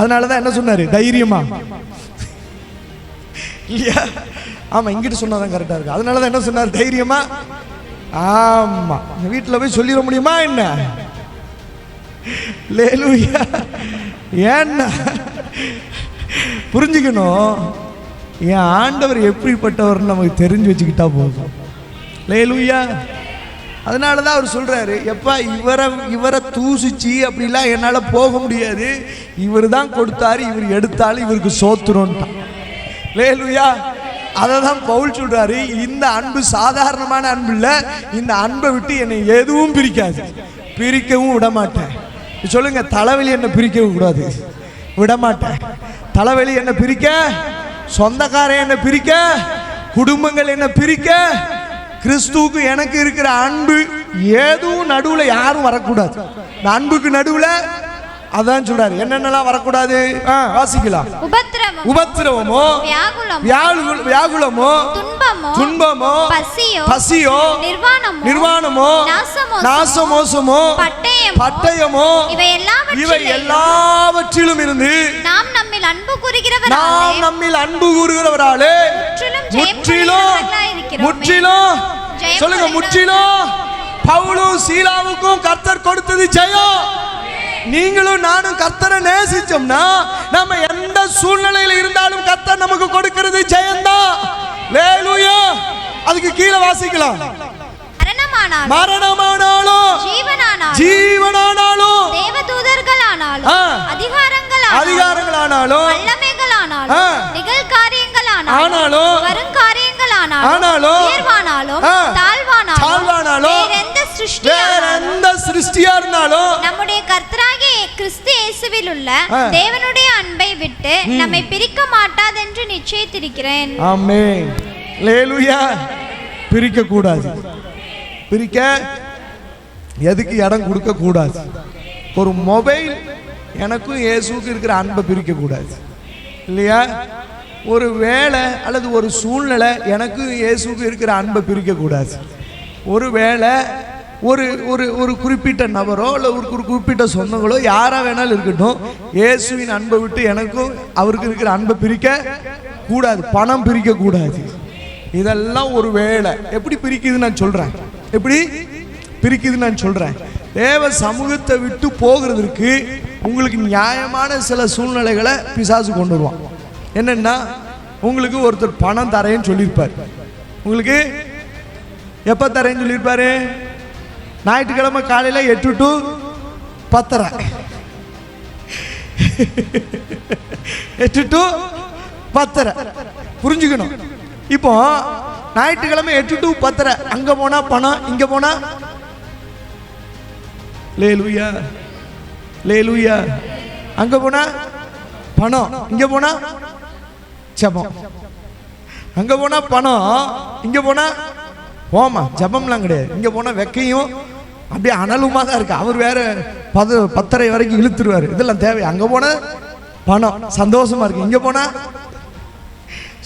அதனாலதான் என்ன சொன்னாரு? தைரியமா இல்லையா? ஆமா, இங்கிட்டு சொன்னாதான் கரெக்டா இருக்கு. அதனாலதான் என்ன சொன்னார்? தைரியமா. ஆமா, வீட்டுல போய் சொல்லிட முடியுமா என்ன? அல்லேலூயா. ஏன்னா புரிஞ்சுக்கணும், என் ஆண்டவர் எப்படிப்பட்டவர் நமக்கு தெரிஞ்சு வச்சுக்கிட்டா போதும். அல்லேலூயா. அதனாலதான் அவர் சொல்றாரு, எப்பா இவரை தூசிச்சு அப்படிலாம் என்னால போக முடியாது. இவர் தான் கொடுத்தாரு, இவர் எடுத்தாலும் இவருக்கு சோத்துறோன்ட்டான். அல்லேலூயா. அததான் பவுல் சொல்றாரு, இந்த அன்பு சாதாரணமான அன்பு இல்ல. இந்த அன்பை விட்டு என்னை எதுவும் பிரிக்காது, பிரிக்கவும் விட மாட்டேன். சொல்லுங்க, தலைவலி என்ன பிரிக்கவும் கூடாது, விட மாட்டேன். தலைவலி என்ன பிரிக்க, சொந்தக்காரன் என்ன பிரிக்க, குடும்பங்கள் என்ன பிரிக்க, கிறிஸ்துவுக்கு எனக்கு இருக்கிற அன்பு எதுவும் நடுவுல யாரும் வரக்கூடாது. இந்த அன்புக்கு நடுவுல அதான் சொல்றாரு, என்னென்னலாம் வரக்கூடாது? வாசிக்கலாம். உபத்திரவமோ, வியாகுலமோ, துன்பமோ, பசியோ, நிர்வாணமோ, நாசமோசமோ, பட்டயமோ, இவை எல்லாவற்றிலும் இருந்து நாம் நம்மில் அன்பு கூறுகிறவராலே முற்றிலும் சொல்லுங்க, முற்றிலும் பவுலும் சீலாவுக்கும் கர்த்தர் கொடுத்தது ஜெயம். நீங்களும் நானும் கர்த்தரை நேசிச்சோம்னா நம்ம எந்த சூழ்நிலையில் இருந்தாலும் கர்த்தர் நமக்கு கொடுக்கிறது ஜெயம்தான். ஹல்லேலூயா. அதுக்கு கீழே வாசிக்கலாம். மரணமானாலும் ஜீவனானாலும் தேவதூதர்களானாலும் அதிகாரங்களானாலும் வல்லமைகளானாலும் நிகழ்காரியங்களானாலும் வருங்காரியங்களானாலும் உயர்வானாலும் தாழ்வானாலும் வேற எந்த சிருஷ்டியா இருந்தாலும் நம்முடைய கர்த்தராகிய கிறிஸ்து இயேசுவில் உள்ள தேவனுடைய அன்பை விட்டு நம்மை பிரிக்க மாட்டாதென்று நிச்சயித்திருக்கிறேன். ஆமென். ஹல்லேலூயா. பிரிக்க கூடாது. பிரிக்க எதுக்கு இடம் கொடுக்க கூடாது. ஒரு மொபைல் எனக்கும் இயேசுவுக்கு இருக்கிற அன்பை பிரிக்க கூடாது இல்லையா? ஒரு வேலை அல்லது ஒரு சூழ்நிலை எனக்கும் இயேசுவுக்கு இருக்கிற அன்பை பிரிக்க கூடாது. ஒரு வேலை ஒரு ஒரு ஒரு குறிப்பிட்ட நபரோ இல்லை ஒரு குறிப்பிட்ட சொந்தங்களோ யாரா வேணாலும் இருக்கட்டும், இயேசுவின் அன்பை விட்டு எனக்கும் அவருக்கு இருக்கிற அன்பை பிரிக்க கூடாது. பணம் பிரிக்க கூடாது. இதெல்லாம் ஒரு வேலை. எப்படி பிரிக்குதுன்னு நான் சொல்றேன். எப்படி பிரிக்குதுன்னு நான் சொல்றேன். தேவ சமூகத்தை விட்டு போகிறதுக்கு உங்களுக்கு நியாயமான சில சூழ்நிலைகளை பிசாசு கொண்டு வருவான். என்னன்னா, உங்களுக்கு ஒருத்தர் பணம் தரேன்னு சொல்லியிருப்பார். உங்களுக்கு எப்ப தரேன்னு சொல்லியிருப்பாரு? ஞாயிற்றுக்கிழமை காலையில 8 to 10:30. 8 to 10:30 புரிஞ்சுக்கணும். இப்போ ஞாயிற்றுக்கிழமை 8 to 10:30 அங்க போனா பணம், இங்க போனா ஹல்லேலூயா ஹல்லேலூயா. அங்க போனா பணம், இங்க போனா ஜெபம். அங்க போனா பணம், இங்க போனா போமா ஜெபம்லாம் கிடையாது. இங்க போனா வெக்கையும் அப்படியே அனலுமா தான் இருக்கு. அவர் வேற 10:30 வரைக்கும் இழுத்துருவாரு. இதெல்லாம் தேவை. அங்க போனா பணம் சந்தோஷமா இருக்கு, இங்க போனா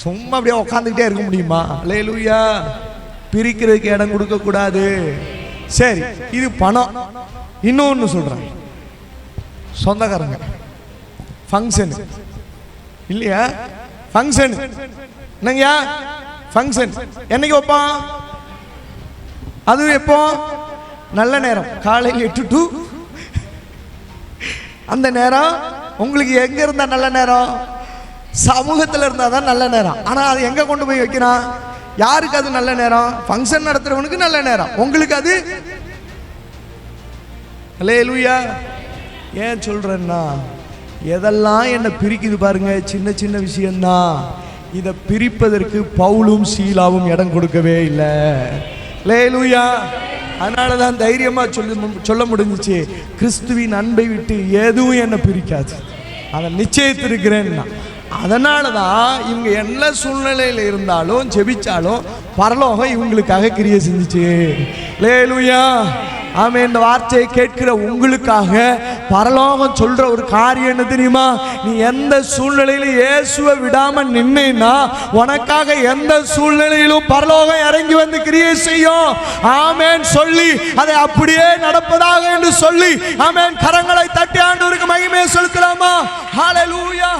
சும்மா அப்படியே உட்காந்துக்கிட்டே இருக்க முடியுமா? ஹல்லேலூயா. பிரிக்கிறதுக்கு இடம் கொடுக்க கூடாது. சரி, இது பணம். இன்னொன்னு சொல்றேன், சொந்தக்காரங்க ஃபங்க்ஷன் இல்லையா? ஃபங்க்ஷன் என்னங்கயா? ஃபங்க்ஷன் என்னைக்கு வைப்பான்? அது எப்போ? நல்ல நேரம், காலையில் 8 to அந்த நேரம். உங்களுக்கு எங்க இருந்தா நல்ல நேரம்? சமூகத்தில் இருந்தால் தான் நல்ல நேரம். ஆனால் அது எங்கே கொண்டு போய் வைக்கிறான்? யாருக்கு அது நல்ல நேரம்? ஃபங்க்ஷன் நடத்துறவனுக்கு நல்ல நேரம். உங்களுக்கு அது ஹல்லேலூயா. ஏன் சொல்றேன்னா, எதெல்லாம் என்ன பிரிக்குது பாருங்க, சின்ன சின்ன விஷயம்தான். இதை பிரிப்பதற்கு பவுலும் சீலாவும் இடம் கொடுக்கவே இல்லை. ஹல்லேலூயா. அதனால தான் தைரியமா சொல்ல முடிஞ்சிச்சு, கிறிஸ்துவின் அன்பை விட்டு எதுவும் என்ன பிரிக்காது, அதை நிச்சயித்திருக்கிறேன்னா. அதனால தான் இவங்க என்ன சூழ்நிலையில் இருந்தாலும் ஜெபிச்சாலும் பரலோகம் இவங்களுக்காக கிரியை செஞ்சுச்சு. ஹல்லேலூயா. ஆமே. இந்த வார்த்தையை கேட்கிற உங்களுக்காக பரலோகம் சொல்ற ஒரு காரியம் என்ன தெரியுமா? நீ எந்த சூழ்நிலையிலும் இயேசுவை விடாம நின்னா உனக்காக எந்த சூழ்நிலையிலும் பரலோகம் இறங்கி வந்து கிரியை செய்யும். ஆமேன் சொல்லி அதை அப்படியே நடப்பதாக என்று சொல்லி ஆமேன் கரங்களை தட்டி ஆண்டவருக்கு மகிமையை செலுத்தலாமா? ஹல்லேலூயா.